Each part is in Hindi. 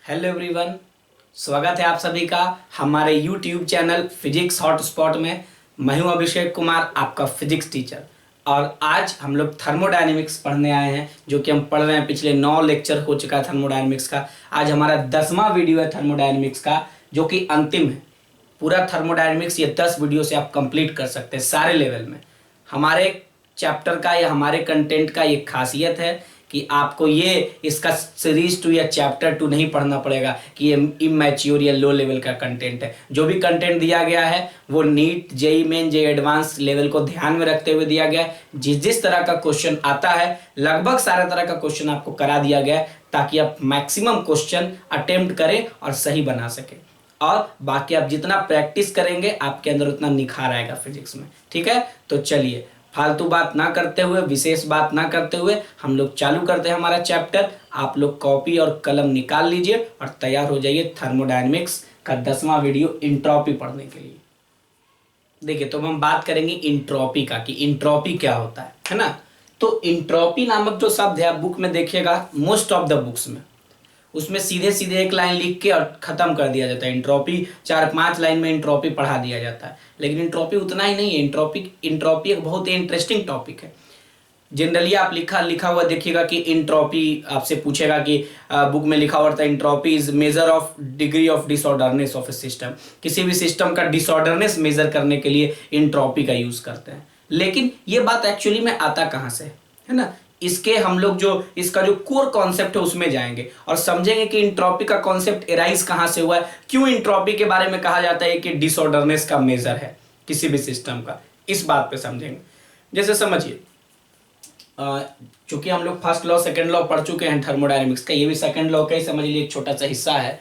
हेलो एवरीवन, स्वागत है आप सभी का हमारे यूट्यूब चैनल फिजिक्स हॉटस्पॉट में। मैं हूं अभिषेक कुमार, आपका फिजिक्स टीचर। और आज हम लोग थर्मोडायनेमिक्स पढ़ने आए हैं, जो कि हम पढ़ रहे हैं। पिछले 9 लेक्चर हो चुका है थर्मोडायनेमिक्स का। आज हमारा 10वां वीडियो है थर्मोडायनेमिक्स का, जो कि अंतिम है। पूरा थर्मोडायनेमिक्स ये 10 वीडियो से आप कंप्लीट कर सकते हैं सारे लेवल में। हमारे चैप्टर का या हमारे कंटेंट का ये खासियत है कि आपको ये इसका सीरीज 2 या चैप्टर 2 नहीं पढ़ना पड़ेगा कि ये इमैच्योर या लो लेवल का कंटेंट है। जो भी कंटेंट दिया गया है वो NEET, JEE Main, JEE advance level को ध्यान में रखते हुए दिया गया है। जिस जिस तरह का क्वेश्चन आता है, लगभग सारे तरह का क्वेश्चन आपको करा दिया गया है, ताकि आप मैक्सिमम क्वेश्चन अटेम्प्ट करें और सही बना सकें। और बाकी आप जितना प्रैक्टिस करेंगे आपके अंदर उतना निखार आएगा फिजिक्स में। ठीक है, तो चलिए फालतू बात ना करते हुए, विशेष बात ना करते हुए हम लोग चालू करते हैं हमारा चैप्टर। आप लोग कॉपी और कलम निकाल लीजिए और तैयार हो जाइए थर्मोडायनेमिक्स का 10वां वीडियो इंट्रोपी पढ़ने के लिए। देखिए, तो हम बात करेंगे इंट्रोपी का कि इंट्रोपी क्या होता है ना। तो इंट्रोपी नामक जो शब्द है आप बुक में देखिएगा, मोस्ट ऑफ द बुक्स में उसमें सीधे सीधे एक लाइन लिख के और खत्म कर दिया जाता है। इंट्रोपी 4-5 लाइन में इंट्रोपी पढ़ा दिया जाता है, लेकिन इंट्रोपी उतना ही नहीं है। इंट्रोपी एक बहुत ही इंटरेस्टिंग टॉपिक है। जनरली आप लिखा हुआ देखिएगा कि इंट्रोपी आपसे पूछेगा कि बुक में लिखा हुआ था entropy is measure of degree of disorderness of A system. किसी भी सिस्टम का डिसऑर्डरनेस मेजर करने के लिए इंट्रोपी का यूज करते हैं। लेकिन ये बात एक्चुअली में आता कहाँ से है ना, इसके हम लोग जो इसका जो कोर कॉन्सेप्ट है उसमें जाएंगे और समझेंगे कि इंट्रोपी का कॉन्सेप्ट एराइज कहां से हुआ है, क्यों इंट्रोपी के बारे में कहा जाता है कि डिसऑर्डरनेस का मेजर है किसी भी सिस्टम का। इस बात पे समझेंगे। जैसे समझिए, चूंकि हम लोग फर्स्ट लॉ सेकंड लॉ पढ़ चुके हैं थर्मोडायनेमिक्स का, ये भी सेकंड लॉ का ही समझ लीजिए एक छोटा सा हिस्सा है,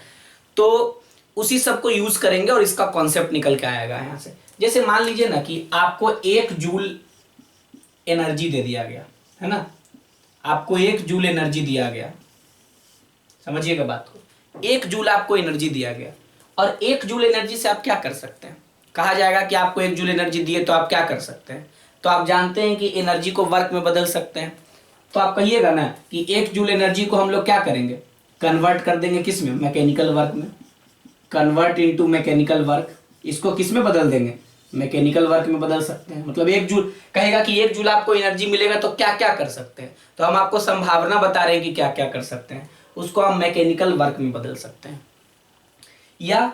तो उसी सब को यूज करेंगे और इसका कॉन्सेप्ट निकल के आएगा यहां से। जैसे मान लीजिए ना कि आपको 1 जूल एनर्जी दे दिया गया है ना, आपको 1 जूल एनर्जी दिया गया। समझिएगा बात को, 1 जूल आपको एनर्जी दिया गया और 1 जूल एनर्जी से आप क्या कर सकते हैं। कहा जाएगा कि आपको 1 जूल एनर्जी दिए तो आप क्या कर सकते हैं। तो आप जानते हैं कि एनर्जी को वर्क में बदल सकते हैं। तो आप कहिएगा ना कि 1 जूल एनर्जी को हम लोग क्या करेंगे, कन्वर्ट कर देंगे किस में, मैकेनिकल वर्क में। कन्वर्ट इनटू मैकेनिकल वर्क, इसको किस में बदल देंगे, मैकेनिकल वर्क में बदल सकते हैं। मतलब 1 जूल कहेगा कि 1 जूल आपको एनर्जी मिलेगा तो क्या क्या कर सकते हैं। तो हम आपको संभावना बता रहे हैं कि क्या क्या कर सकते हैं, उसको हम मैकेनिकल वर्क में बदल सकते हैं। या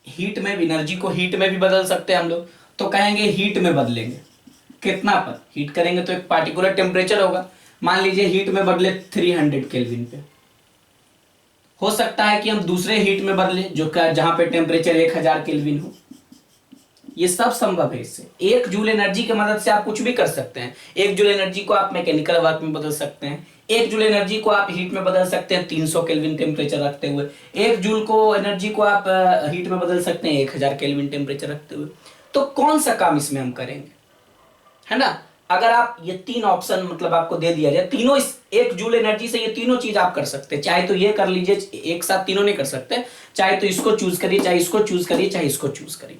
हीट में भी, एनर्जी को हीट में भी बदल सकते हैं हम लोग। तो कहेंगे हीट में बदलेंगे, कितना पर हीट करेंगे तो एक पार्टिकुलर टेम्परेचर होगा। मान लीजिए हीट में बदले 300 केल्विन पे। हो सकता है कि हम दूसरे हीट में बदले जो जहां पे टेम्परेचर 1000 केल्विन हो। ये सब संभव है इससे। 1 जूल एनर्जी की मदद से आप कुछ भी कर सकते हैं। 1 जूल एनर्जी को आप मैकेनिकल वर्क में बदल सकते हैं। 1 जूल एनर्जी को आप हीट में बदल सकते हैं 300 केल्विन टेम्परेचर रखते हुए। 1 जूल को एनर्जी को आप हीट में बदल सकते हैं 1000 केल्विन टेम्परेचर रखते हुए। तो कौन सा काम इसमें हम करेंगे, है ना। अगर आप ये 3 ऑप्शन मतलब आपको दे दिया जाए, तीनों इस 1 जूल एनर्जी से ये तीनों चीज आप कर सकते हैं। चाहे तो ये कर लीजिए, एक साथ तीनों नहीं कर सकते। चाहे तो इसको चूज करिए, चाहे इसको चूज करिए, चाहे इसको चूज करिए,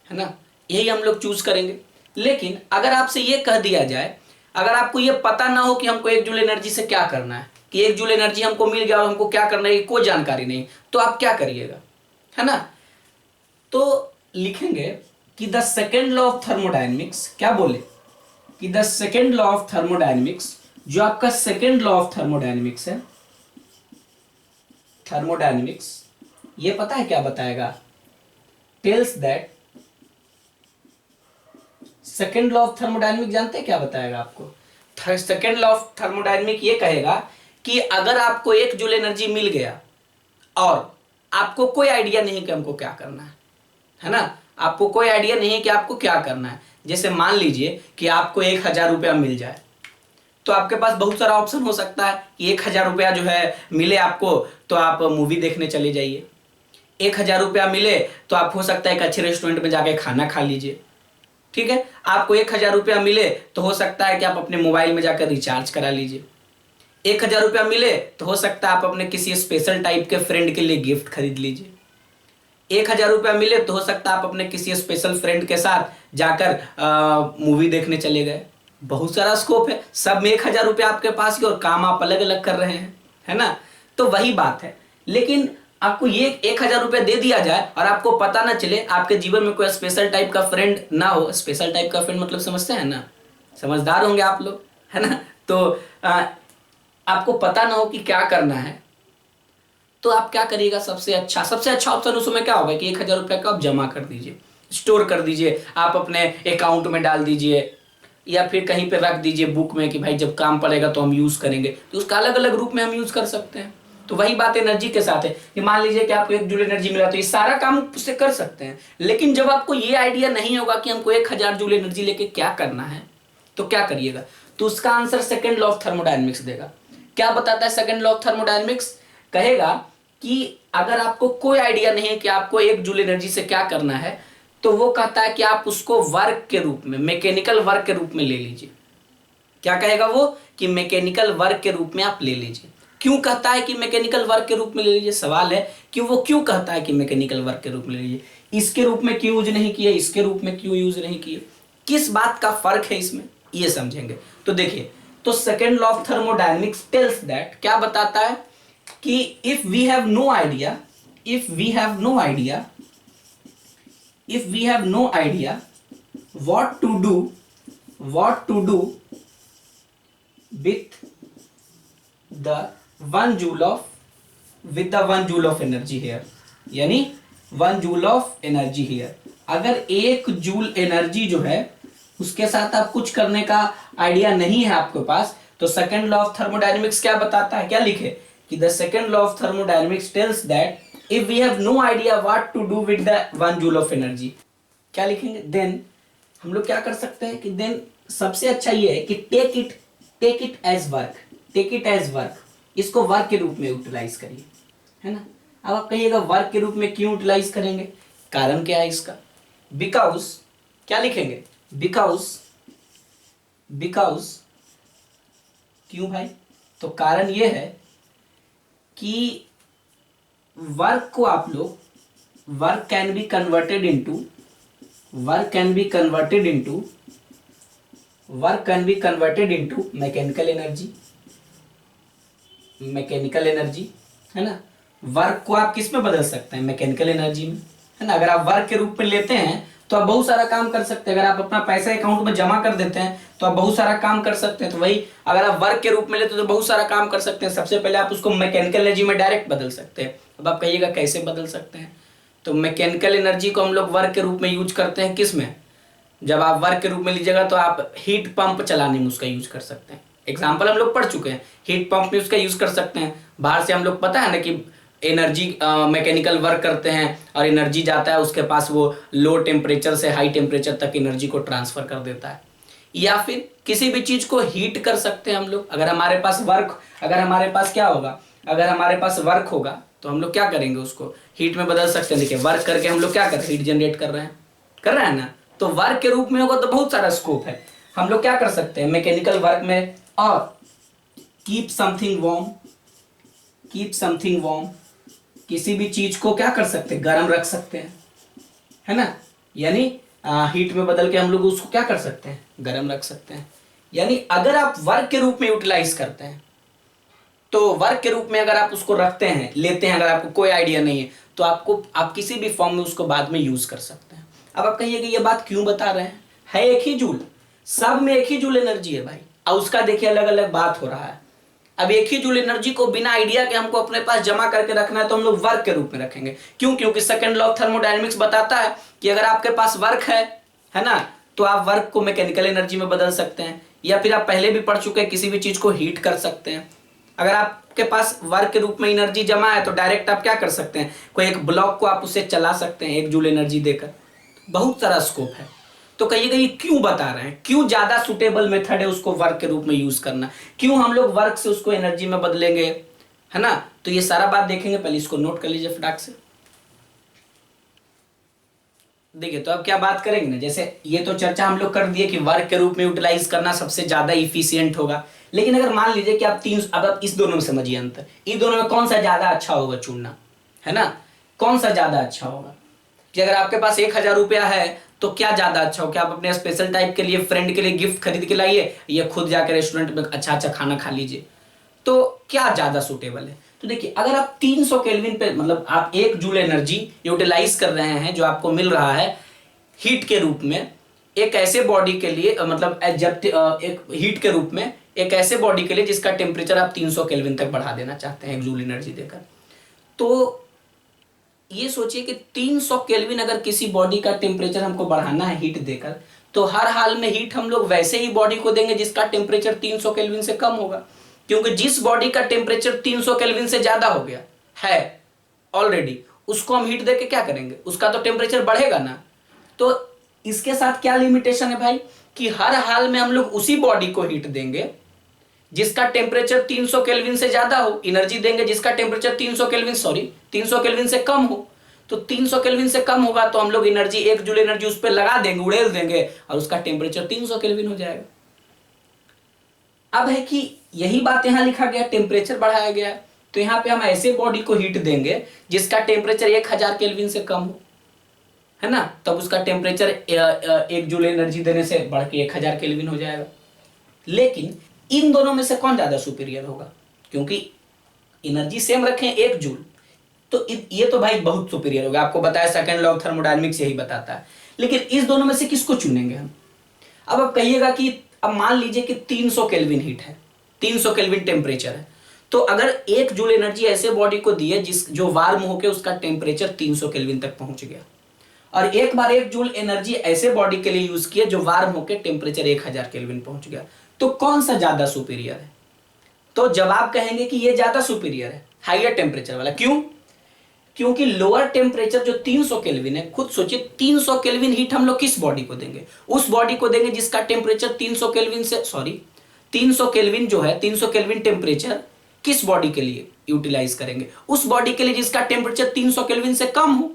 है ना। यही हम लोग चूज करेंगे। लेकिन अगर आपसे ये कह दिया जाए, अगर आपको ये पता ना हो कि हमको 1 जूल एनर्जी से क्या करना है, कि 1 जूल एनर्जी हमको मिल गया और हमको क्या करना है कोई जानकारी नहीं, तो आप क्या करिएगा, है ना। तो लिखेंगे कि the second law of thermodynamics, क्या बोले कि the second law of thermodynamics, जो आपका सेकेंड लॉ ऑफ थर्मोडायनेमिक्स है, थर्मोडायनेमिक्स ये पता है क्या बताएगा, tells that, second law of thermodynamic जानते हैं क्या बताएगा आपको। सेकेंड लॉ ऑफ थर्मोडायनेमिक ये कहेगा कि अगर आपको 1 जूल एनर्जी मिल गया और आपको कोई आइडिया नहीं कि हमको क्या करना है ना, आपको कोई आइडिया नहीं है कि आपको क्या करना है। जैसे मान लीजिए कि आपको 1000 रुपया मिल जाए, तो आपके पास बहुत सारा ऑप्शन हो सकता है कि 1000 रुपया जो है मिले आपको तो आप मूवी देखने चले जाइए। 1000 रुपया मिले तो आप हो सकता है एक अच्छे रेस्टोरेंट में जाके खाना खा लीजिए। ठीक है, आपको 1000 रुपया मिले तो हो सकता है कि आप अपने मोबाइल में जाकर रिचार्ज करा लीजिए। 1000 रुपया मिले तो हो सकता है आप अपने किसी स्पेशल टाइप के फ्रेंड के लिए गिफ्ट खरीद लीजिए। 1000 रुपया मिले तो हो सकता है आप अपने किसी स्पेशल फ्रेंड के साथ जाकर मूवी देखने चले गए। बहुत सारा स्कोप है, सब में 1000 रुपया आपके पास ही और काम आप अलग अलग कर रहे हैं, है ना। तो वही बात है। लेकिन आपको ये 1,000 रुपया दे दिया जाए और आपको पता ना चले, आपके जीवन में कोई स्पेशल टाइप का फ्रेंड ना हो। स्पेशल टाइप का फ्रेंड मतलब समझते हैं ना, समझदार होंगे आप लोग, है ना। तो आपको पता ना हो कि क्या करना है, तो आप क्या करिएगा, सबसे अच्छा ऑप्शन उस समय क्या होगा कि 1,000 रुपया का आप जमा कर दीजिए, स्टोर कर दीजिए, आप अपने अकाउंट में डाल दीजिए, या फिर कहीं पे रख दीजिए बुक में कि भाई जब काम पड़ेगा तो हम यूज करेंगे। तो उसका अलग अलग रूप में हम यूज कर सकते हैं। तो वही बात एनर्जी के साथ है कि मान लीजिए कि आपको 1 जूल एनर्जी मिला, तो ये सारा काम उससे कर सकते हैं। लेकिन जब आपको ये आइडिया नहीं होगा कि हमको 1,000 जूल एनर्जी लेके क्या करना है, तो क्या करिएगा, तो उसका answer second law of thermodynamics देगा। क्या बताता है सेकंड लॉ ऑफ थर्मोडायनेमिक्स? कहेगा कि अगर आपको कोई आइडिया नहीं है कि आपको 1 जूल एनर्जी से क्या करना है, तो वो कहता है कि आप उसको वर्क के रूप में, मैकेनिकल वर्क के रूप में ले लीजिए। क्या कहेगा वो कि मैकेनिकल वर्क के रूप में आप ले लीजिए। क्यों कहता है कि मैकेनिकल वर्क के रूप में ले लीजिए? सवाल है कि वो क्यों कहता है कि मैकेनिकल वर्क के रूप में ले लीजिए, इसके रूप में क्यों यूज नहीं किए, इसके रूप में क्यों यूज नहीं किए, किस बात का फर्क है इसमें, ये समझेंगे। तो देखिए, तो second law of thermodynamics tells that, क्या बताता है कि if we have no idea what to do with the 1 joule of energy here, यानी 1 जूल ऑफ एनर्जी हियर। अगर 1 जूल एनर्जी जो है उसके साथ आप कुछ करने का आइडिया नहीं है आपके पास, तो सेकेंड लॉ ऑफ थर्मोडायनेमिक्स क्या बताता है, क्या लिखे कि the second law of thermodynamics tells that if we have no idea what to do with the 1 joule of energy, क्या लिखेंगे, देन हम लोग क्या कर सकते हैं कि देन सबसे अच्छा ये है कि टेक इट एज वर्क, इसको वर्क के रूप में यूटिलाइज करिए, है ना। अब आप कहिएगा वर्क के रूप में क्यों यूटिलाइज करेंगे, कारण क्या है इसका, बिकॉज, क्या लिखेंगे, बिकॉज क्यों भाई, तो कारण ये है कि वर्क को आप लोग, work can be converted into mechanical energy, है ना। वर्क को आप किस में बदल सकते हैं, मैकेनिकल एनर्जी में, है ना। अगर आप वर्क के रूप में लेते हैं तो आप बहुत सारा काम कर सकते हैं। अगर आप अपना पैसा अकाउंट में जमा कर देते हैं तो आप बहुत सारा काम कर सकते हैं। तो वही अगर आप वर्क के रूप में लेते हैं तो बहुत सारा काम कर सकते हैं। सबसे पहले आप उसको मैकेनिकल एनर्जी में डायरेक्ट बदल सकते हैं। अब आप कहिएगा कैसे बदल सकते हैं, तो मैकेनिकल एनर्जी को हम लोग वर्क के रूप में यूज करते हैं किस में, जब आप वर्क के रूप में लीजिएगा तो आप हीट पंप चलाने में उसका यूज कर सकते हैं। एग्जाम्पल हम लोग पढ़ चुके हैं, हीट पंप में उसका यूज कर सकते हैं। बाहर से हम लोग पता है ना कि एनर्जी मैकेनिकल वर्क करते हैं और एनर्जी जाता है उसके पास, वो लो टेम्परेचर से हाई टेम्परेचर तक एनर्जी को ट्रांसफर कर देता है। या फिर किसी भी चीज को हीट कर सकते हैं हम लोग। अगर हमारे पास वर्क होगा तो हम लोग क्या करेंगे, उसको हीट में बदल सकते हैं। देखिए वर्क करके हम लोग क्या कर रहे हैं, हीट जनरेट कर रहे हैं ना। तो वर्क के रूप में होगा तो बहुत सारा स्कोप है। हम लोग क्या कर सकते हैं मैकेनिकल वर्क में, और कीप समथिंग वार्म, किसी भी चीज को क्या कर सकते हैं, गर्म रख सकते हैं, है ना। यानी हीट में बदल के हम लोग उसको क्या कर सकते हैं, गर्म रख सकते हैं। यानी अगर आप वर्क के रूप में यूटिलाइज करते हैं, तो वर्क के रूप में अगर आप उसको रखते हैं, लेते हैं, अगर आपको कोई आइडिया नहीं है तो आप किसी भी फॉर्म में उसको बाद में यूज कर सकते हैं। अब आप कहिए कि ये बात क्यों बता रहे हैं, है 1 ही जूल, सब में 1 ही जूल एनर्जी है भाई, और उसका देखिए अलग अलग बात हो रहा है। अब 1 ही जूल एनर्जी को बिना आइडिया के हमको अपने पास जमा करके रखना है तो हम लोग वर्क के रूप में रखेंगे। क्यों? क्योंकि सेकंड लॉ ऑफ थर्मोडायनेमिक्स बताता है कि अगर आपके पास वर्क है ना, तो आप वर्क को मैकेनिकल एनर्जी में बदल सकते हैं। या फिर आप पहले भी पढ़ चुके हैं, किसी भी चीज को हीट कर सकते हैं। अगर आपके पास वर्क के रूप में एनर्जी जमा है तो डायरेक्ट आप क्या कर सकते हैं, कोई एक ब्लॉक को आप उससे चला सकते हैं 1 जूल एनर्जी देकर। बहुत सारा स्कोप है। तो कहिएगा ये क्यों बता रहे हैं, क्यों ज्यादा सुटेबल मेथड है उसको वर्क के रूप में यूज करना, क्यों हम लोग वर्क से उसको एनर्जी में बदलेंगे, है ना। तो ये सारा बात देखेंगे, पहले इसको नोट कर लीजिए फटाक से। देखिए तो अब क्या बात करेंगे ना, जैसे ये तो चर्चा हम लोग कर दिए कि वर्क के रूप में यूटिलाइज करना सबसे ज्यादा इफिशियंट होगा। लेकिन अगर मान लीजिए कि आप इस दोनों में समझिए अंतर, इन दोनों में कौन सा ज्यादा अच्छा होगा चुनना, है ना। कौन सा ज्यादा अच्छा होगा कि अगर आपके पास 1,000 रुपया है तो क्या ज्यादा अच्छा हो, क्या आप अपने स्पेशल टाइप के लिए फ्रेंड के लिए गिफ्ट खरीद के लाइए, या खुद जाकर रेस्टोरेंट में अच्छा अच्छा खाना खा लीजिए। तो क्या ज्यादा सूटेबल है? तो देखिए, अगर आप 300 केल्विन पे मतलब आप 1 जूल एनर्जी यूटिलाइज कर रहे हैं जो आपको मिल रहा है हीट के रूप में एक ऐसे बॉडी के लिए, मतलब जब एक हीट के रूप में एक ऐसे बॉडी के लिए जिसका टेम्परेचर आप 300 केल्विन तक बढ़ा देना चाहते हैं 1 जूल एनर्जी देकर, तो ये सोचिए कि 300 केल्विन अगर किसी बॉडी का टेम्परेचर हमको बढ़ाना है हीट देकर, तो हर हाल में हीट हम लोग वैसे ही बॉडी को देंगे जिसका टेम्परेचर 300 केल्विन से कम होगा, क्योंकि जिस बॉडी का टेम्परेचर 300 केल्विन से ज्यादा हो गया है ऑलरेडी, उसको हम हीट देके क्या करेंगे, उसका तो टेम्परेचर बढ़ेगा ना। तो इसके साथ क्या लिमिटेशन है भाई, कि हर हाल में हम लोग उसी बॉडी को हीट देंगे जिसका टेम्परेचर 300 केल्विन से ज्यादा हो, एनर्जी देंगे जिसका टेम्परेचर 300 केल्विन से कम हो। तो 300 केल्विन से कम होगा तो हम लोग एनर्जी 1 जूल एनर्जी उस पर लगा देंगे, उड़ेल देंगे, और उसका टेम्परेचर 300 केल्विन हो जाएगा। अब है कि यही बात यहां लिखा गया, टेम्परेचर बढ़ाया गया, तो यहां पे हम ऐसे बॉडी को हीट देंगे जिसका टेम्परेचर 1000 केल्विन से कम हो, है ना, तब उसका टेम्परेचर 1 जूल एनर्जी देने से बढ़ के 1000 केल्विन हो जाएगा। लेकिन इन दोनों में से कौन ज्यादा सुपीरियर होगा, क्योंकि एनर्जी सेम रखें 1 जूल, तो ये तो भाई बहुत सुपीरियर होगा, आपको बताया सेकंड लॉ ऑफ थर्मोडायनेमिक्स यही बताता है। लेकिन इस दोनों में से किसको चुनेंगे हम? अब आप कहिएगा कि अब मान लीजिए कि 300 केल्विन हीट है, 300 केल्विन टेम्परेचर है, तो अगर 1 जूल एनर्जी ऐसे बॉडी को दी है जो वार्म होकर उसका टेम्परेचर 300 केल्विन तक पहुंच गया, और एक बार 1 जूल एनर्जी ऐसे बॉडी के लिए यूज किया जो वार्म होकर टेम्परेचर 1000 केल्विन पहुंच गया, तो कौन सा ज्यादा सुपीरियर है? तो जवाब कहेंगे कि ये ज्यादा सुपीरियर है, हाइयर टेम्परेचर वाला। क्यों? क्योंकि लोअर टेम्परेचर जो 300 केल्विन है, खुद सोचिए 300 केल्विन हीट हम लोग किस बॉडी को देंगे? उस बॉडी को देंगे जिसका टेम्परेचर 300 केल्विन से 300 केल्विन जो है 300 केल्विन टेम्परेचर किस बॉडी के लिए यूटिलाइज करेंगे? उस बॉडी के लिए जिसका टेम्परेचर 300 केल्विन से कम हो,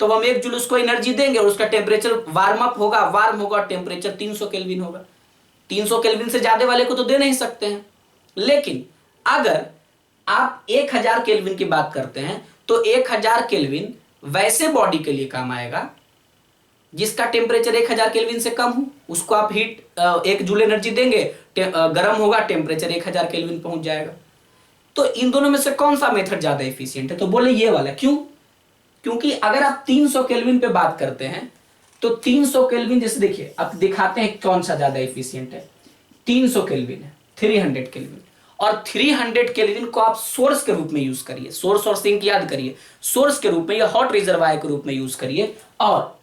तो हम 1 जूल उसको एनर्जी देंगे और उसका टेम्परेचर वार्म होगा, टेम्परेचर 300 केल्विन होगा। 300 केल्विन से ज्यादा वाले को तो दे नहीं सकते हैं। लेकिन अगर आप 1000 केल्विन की बात करते हैं, तो 1000 केल्विन वैसे बॉडी के लिए काम आएगा जिसका टेम्परेचर 1000 केल्विन से कम हो, उसको आप हीट 1 जूल एनर्जी देंगे, गर्म होगा, टेम्परेचर 1000 केल्विन पहुंच जाएगा। तो इन दोनों में से कौन सा मेथड ज्यादा एफिशिएंट है? तो बोले ये वाला। क्यों? क्योंकि अगर आप 300 केल्विन पे बात करते हैं, तो 300 केल्विन, जैसे देखिए अब दिखाते हैं कौन सा ज्यादा एफिशिएंट है। 300 केल्विन है, 300 केल्विन, और 300 केल्विन को आप सोर्स के रूप में यूज करिए, सोर्स और सिंक याद करिए, सोर्स के रूप में या हॉट रिजर्वायर के रूप में यूज करिए, और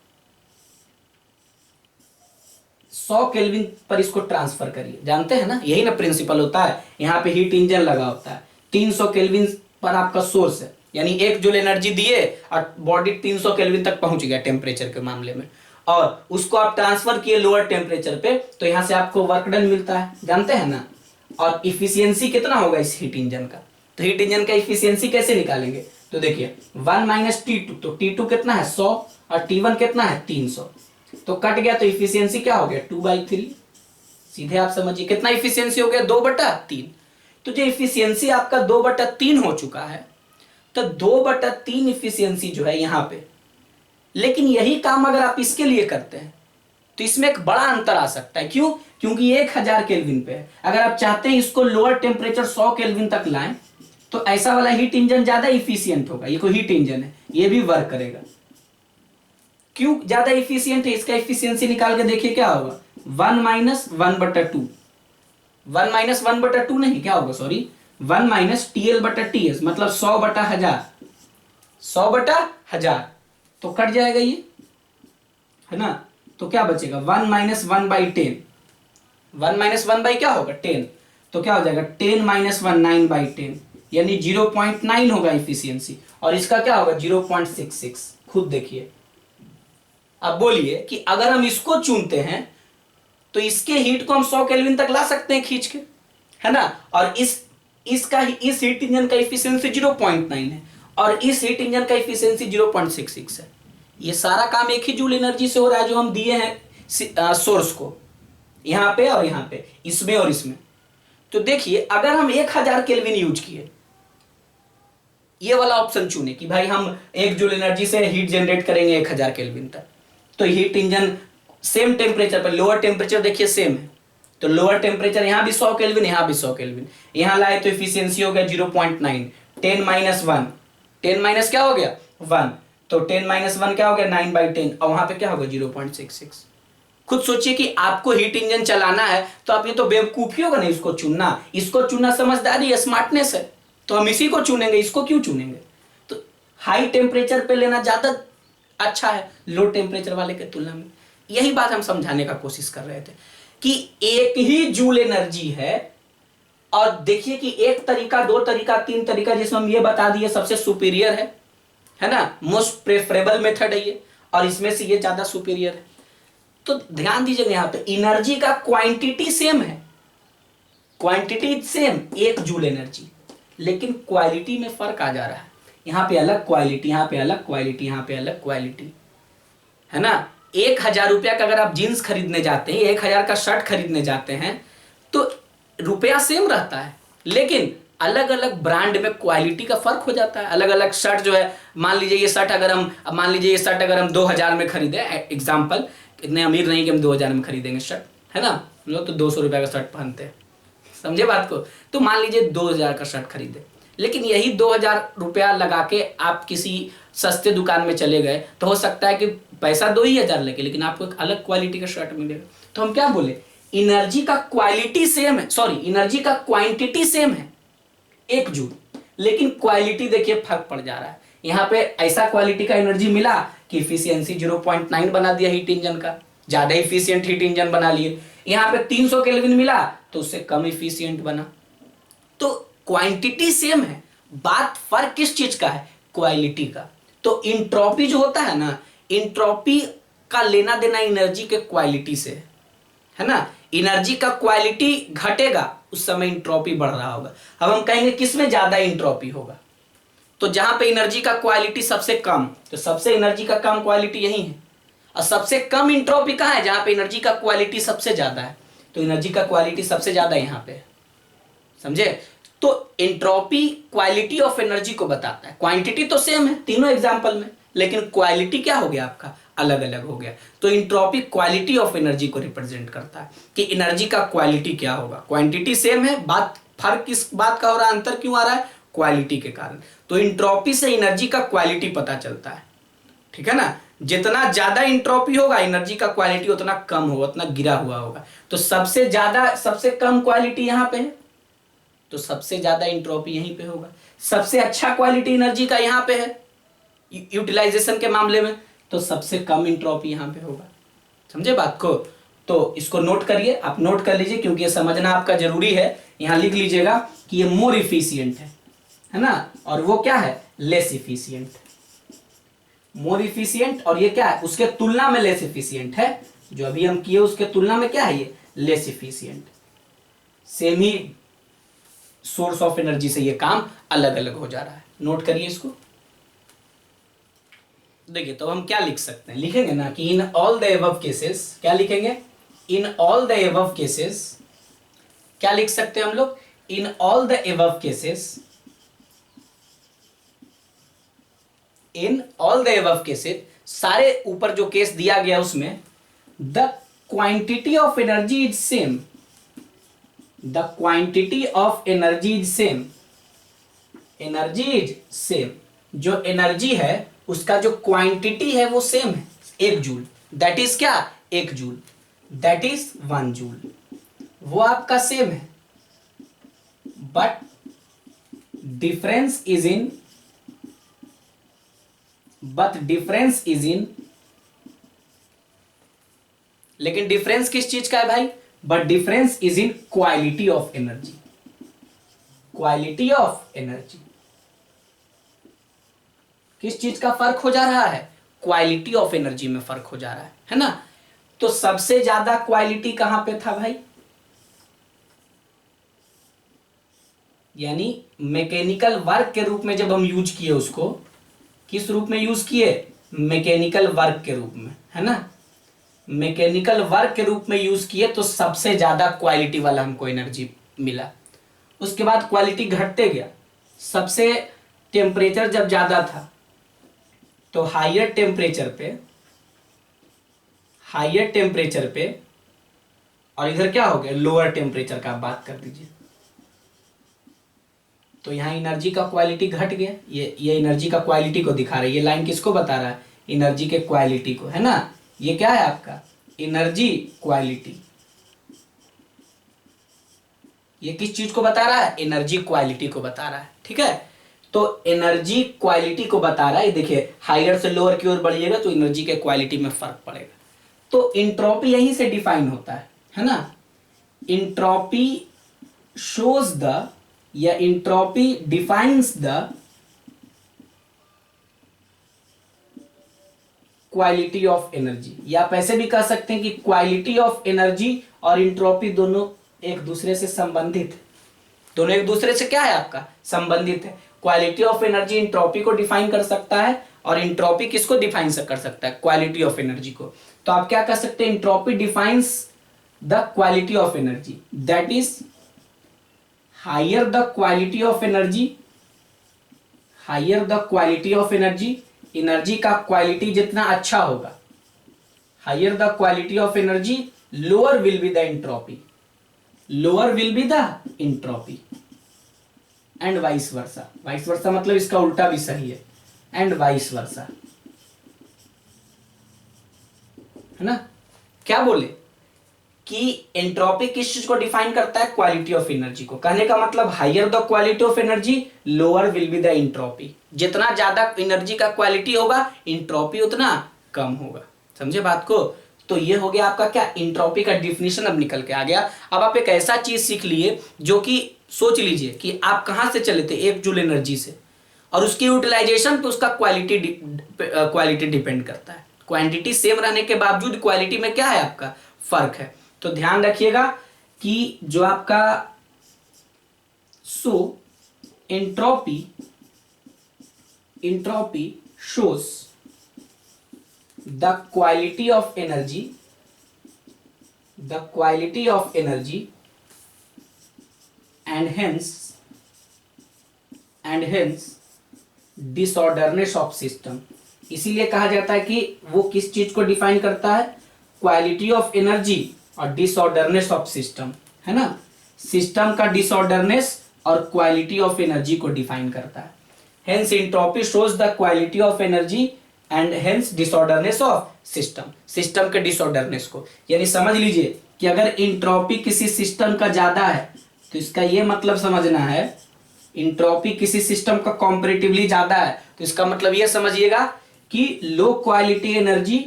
100 केल्विन पर इसको ट्रांसफर करिए। जानते हैं ना, यही ना प्रिंसिपल होता है। यहाँ पे हीट इंजन लगा होता है, 300 केल्विन पर आपका सोर्स है, यानी 1 जूल एनर्जी दिए और बॉडी 300 केल्विन तक पहुंच गया टेम्परेचर के मामले में, और उसको आप ट्रांसफर किए लोअर टेम्परेचर पे, तो यहां से आपको वर्क डन मिलता है, जानते हैं ना। और इफिशियंसी कितना होगा इस हीट इंजन का? तो हीट इंजन का इफिशियंसी कैसे निकालेंगे? तो देखिए 1 माइनस T2, तो T2 कितना है 100 और T1 कितना है 300, तो कट गया, तो इफिशियंसी क्या हो गया 2/3। सीधे आप समझिए कितना इफिशियंसी हो गया 2/3। तो जो इफिशियंसी आपका 2/3 हो चुका है, तो 2/3 इफिशियंसी जो है यहां पे। लेकिन यही काम अगर आप इसके लिए करते हैं तो इसमें एक बड़ा अंतर आ सकता है। क्यों? क्योंकि 1000 केल्विन पे है, अगर आप चाहते हैं इसको लोअर टेम्परेचर 100 केल्विन तक लाएं, तो ऐसा वाला हीट इंजन ज्यादा इफिशियंट होगा। ये कोई हीट इंजन है, ये भी वर्क करेगा। क्यों ज्यादा इफिशियंट है? इसका इफिशियंसी निकाल के देखिए क्या होगा, 1 माइनस 1/2, 1 माइनस 1/2 नहीं, क्या होगा, सॉरी 1 माइनस TL/TS, मतलब 100/1000, 100/1000, तो कट जाएगा ये, है ना। तो क्या बचेगा 1 माइनस 1/10, 1 माइनस 1 बाई क्या होगा 10, तो क्या हो जाएगा 10 माइनस 1 9/10, यानी 0.9 होगा इफिशियंसी, और इसका क्या होगा 0.66। खुद देखिए। अब बोलिए कि अगर हम इसको चुनते हैं तो इसके हीट को हम 100 केल्विन तक ला सकते हैं खींच के, है ना, और इस हीट इंजन का इफिशियंसी 0.9 है, और इस हीट इंजन का इफिशियंसी 0.66 है। ये सारा काम एक ही जूल एनर्जी से हो रहा है जो हम दिए हैं सोर्स को, यहां पे और यहां पे, इसमें और इसमें। तो देखिए अगर हम 1000 केल्विन यूज किए, ये वाला ऑप्शन चुने कि भाई हम 1 जूल एनर्जी से हीट जनरेट करेंगे 1000 केल्विन तक, तो हीट इंजन सेम टेम्परेचर पर, लोअर टेम्परेचर देखिए सेम है, तो लोअर टेम्परेचर यहाँ भी 100 केल्विन, यहाँ भी 100 केल्विन, यहाँ लाए तो इफिशियंसी हो गया 0.9, 10 माइनस 1, 10 माइनस क्या हो गया 1, तो 10 माइनस 1 क्या हो गया 9/10, और वहां पे क्या होगा 0.66। खुद सोचिए कि आपको हीट इंजन चलाना है तो आप, ये तो बेवकूफी होगा ना इसको चुनना, इसको चुनना समझदारी है, स्मार्टनेस है, तो हम इसी को चुनेंगे, इसको क्यों चुनेंगे। तो हाई टेम्परेचर पे लेना ज्यादा अच्छा है लो टेम्परेचर वाले के तुलना में। यही बात हम समझाने का कोशिश कर रहे थे कि एक ही जूल एनर्जी है, और देखिए कि एक तरीका, दो तरीका, तीन तरीका, जिसमें हम ये बता दिए सबसे सुपीरियर है ना, मोस्ट प्रेफरेबल मेथड है ये, और इसमें से ये ज्यादा सुपीरियर है। तो ध्यान दीजिएगा यहाँ पे एनर्जी का क्वांटिटी सेम है, क्वांटिटी सेम 1 जूल एनर्जी, लेकिन क्वालिटी में फर्क आ जा रहा है। यहाँ पे अलग क्वालिटी, यहाँ पे अलग क्वालिटी, यहाँ पे अलग क्वालिटी, है ना। 1000 रुपया का अगर आप जीन्स खरीदने जाते हैं, 1000 का शर्ट खरीदने जाते हैं, तो रुपया सेम रहता है, लेकिन अलग अलग ब्रांड में क्वालिटी का फर्क हो जाता है। अलग अलग शर्ट जो है, मान लीजिए ये शर्ट अगर हम 2000 में खरीदे, एग्जाम्पल, इतने अमीर नहीं कि हम 2000 में खरीदेंगे शर्ट, है ना, हम लोग तो 200 रुपया का शर्ट पहनते हैं, समझे बात को। तो मान लीजिए 2000 का शर्ट खरीदे, लेकिन यही 2000 रुपया लगा के आप किसी सस्ते दुकान में चले गए, तो हो सकता है कि पैसा 2000 लगे, लेकिन आपको एक अलग क्वालिटी का शर्ट मिलेगा। तो हम क्या बोले, एनर्जी का क्वालिटी सेम है, सॉरी एनर्जी का क्वांटिटी सेम है 1 जूल, लेकिन क्वालिटी देखिए फर्क पड़ जा रहा है। यहाँ पे ऐसा क्वालिटी का एनर्जी मिला कि इफिशियंसी 0.9 बना दिया हीट इंजन का, ज्यादा इफिशियंट हीट इंजन बना लिए। यहाँ पे 300 केल्विन मिला तो उससे कम इफिशियंट बना। तो क्वांटिटी सेम है, बात फर्क किस चीज का है, क्वालिटी का। तो इंट्रोपी जो होता है ना, इंट्रोपी का लेना देना एनर्जी के क्वालिटी से है ना। एनर्जी का क्वालिटी घटेगा उस समय इंट्रोपी बढ़ रहा होगा। अब हम कहेंगे किसमें ज्यादा इंट्रोपी होगा, तो जहां पे एनर्जी का क्वालिटी सबसे कम, तो सबसे एनर्जी का कम क्वालिटी यही है, और सबसे कम इंट्रोपी कहां है, जहां पे एनर्जी का क्वालिटी सबसे ज्यादा है। तो एनर्जी का क्वालिटी सबसे ज्यादा यहां पे, समझे। तो एंट्रोपी क्वालिटी ऑफ एनर्जी को बताता है, क्वांटिटी तो सेम है तीनों एग्जांपल में, लेकिन क्वालिटी क्या हो गया आपका, अलग अलग हो गया। तो एंट्रोपी क्वालिटी ऑफ एनर्जी को रिप्रेजेंट करता है कि एनर्जी का क्वालिटी क्या होगा। क्वांटिटी सेम है, बात फर्क किस बात का हो रहा है, अंतर क्यों आ रहा है, क्वालिटी के कारण। तो एंट्रोपी से एनर्जी का क्वालिटी पता चलता है, ठीक है ना। जितना ज्यादा एंट्रोपी होगा एनर्जी का क्वालिटी उतना कम होगा, उतना गिरा हुआ होगा। तो सबसे ज्यादा, सबसे कम क्वालिटी यहां पे है, तो सबसे ज्यादा एंट्रोपी यहीं पे होगा। सबसे अच्छा क्वालिटी एनर्जी का यहां पे है यूटिलाइजेशन के मामले में, तो सबसे कम एंट्रोपी यहां पे होगा। समझे बात को। तो इसको नोट करिए, आप नोट कर लीजिए क्योंकि ये समझना आपका जरूरी है। यहां लिख लीजिएगा कि ये मोर इफिशियंट है ना, और वो क्या है, लेस इफिशियंट। मोर इफिशियंट, और ये क्या है, उसके तुलना में लेस इफिशियंट है। जो अभी हम किए उसके तुलना में क्या है, ये less efficient. Same he source of energy से ये काम अलग अलग हो जा रहा है। नोट करिए इसको। देखिए तो हम क्या लिख सकते हैं, लिखेंगे ना कि in all the above cases, क्या लिखेंगे, in all the above cases, क्या लिख सकते हैं हम लोग, in all the above cases, in all the above cases, सारे ऊपर जो केस दिया गया उसमें, the quantity of energy is same, the quantity of energy is same, energy is same. जो एनर्जी है उसका जो क्वांटिटी है वो सेम है, 1 जूल, दैट इज क्या, 1 जूल, दैट इज 1 जूल, वो आपका सेम है। बट डिफरेंस इज इन, लेकिन डिफरेंस किस चीज का है भाई, but difference is in quality of energy, quality of energy. किस चीज का फर्क हो जा रहा है, क्वालिटी ऑफ एनर्जी में फर्क हो जा रहा है ना। तो सबसे ज्यादा क्वालिटी कहां पे था भाई, यानी मैकेनिकल वर्क के रूप में जब हम यूज किए उसको, किस रूप में यूज किए, मैकेनिकल वर्क के रूप में, है ना, मैकेनिकल वर्क के रूप में यूज किए, तो सबसे ज्यादा क्वालिटी वाला हमको एनर्जी मिला। उसके बाद क्वालिटी घटते गया, सबसे टेम्परेचर जब ज्यादा था तो हायर टेम्परेचर पे और इधर क्या हो गया, लोअर टेम्परेचर का आप बात कर दीजिए। तो यहाँ एनर्जी का क्वालिटी घट गया, ये एनर्जी का क्वालिटी को दिखा रहा है। ये लाइन किसको बता रहा है, एनर्जी के क्वालिटी को, है ना। ये क्या है आपका एनर्जी क्वालिटी। ये किस चीज को बता रहा है, एनर्जी क्वालिटी को बता रहा है, ठीक है। तो एनर्जी क्वालिटी को बता रहा है, देखिए हायर से लोअर की ओर बढ़िएगा तो एनर्जी के क्वालिटी में फर्क पड़ेगा। तो इंट्रोपी यहीं से डिफाइन होता है ना। इंट्रोपी शोज द, या entropy defines the quality of energy, या आप ऐसे भी कह सकते हैं कि क्वालिटी ऑफ एनर्जी और इंट्रोपी दोनों एक दूसरे से संबंधित है। दोनों एक दूसरे से क्या है आपका, संबंधित है। क्वालिटी ऑफ एनर्जी इंट्रोपी को डिफाइन कर सकता है और इंट्रोपी किसको डिफाइन कर सकता है, क्वालिटी ऑफ एनर्जी को। तो आप क्या कह सकते हैं, entropy defines the quality of energy, that is higher the quality of energy, higher the quality of energy, energy का क्वालिटी जितना अच्छा होगा, higher the quality of energy lower will be the entropy, lower will be the entropy, and vice versa. Vice versa मतलब इसका उल्टा भी सही है, एंड वाइस वर्सा, है ना। क्या बोले कि एंट्रोपी किस चीज को डिफाइन करता है, क्वालिटी ऑफ एनर्जी को। कहने का मतलब higher the quality of energy lower will be the entropy. जितना ज्यादा एनर्जी का क्वालिटी होगा एंट्रोपी उतना कम होगा, समझे बात को। तो ये हो गया आपका क्या, एंट्रोपी का डिफिनीशन अब निकल के आ गया। अब आप एक ऐसा चीज सीख लिए जो कि सोच लीजिए कि आप कहां से चले थे, 1 जूल एनर्जी से, और उसकी यूटिलाइजेशन पे उसका क्वालिटी डिपेंड करता है। क्वांटिटी सेम रहने के बावजूद क्वालिटी में क्या है आपका फर्क है। तो ध्यान रखिएगा कि जो आपका सो entropy shows the quality of energy, and hence disorderness of system। इसीलिए कहा जाता है कि वो किस चीज को डिफाइन करता है, क्वालिटी ऑफ एनर्जी और डिसऑर्डरनेस ऑफ सिस्टम, है ना। सिस्टम का डिसऑर्डरनेस और क्वालिटी ऑफ एनर्जी को डिफाइन करता है। Hence entropy shows the quality of energy and hence disorderness of system, system के डिसऑर्डरनेस को। यानी समझ लीजिए कि अगर एंट्रोपी किसी सिस्टम का ज्यादा है तो इसका यह मतलब समझना है, एंट्रोपी किसी सिस्टम का कॉम्पैरेटिवली ज्यादा है तो इसका मतलब यह समझिएगा कि लो क्वालिटी एनर्जी,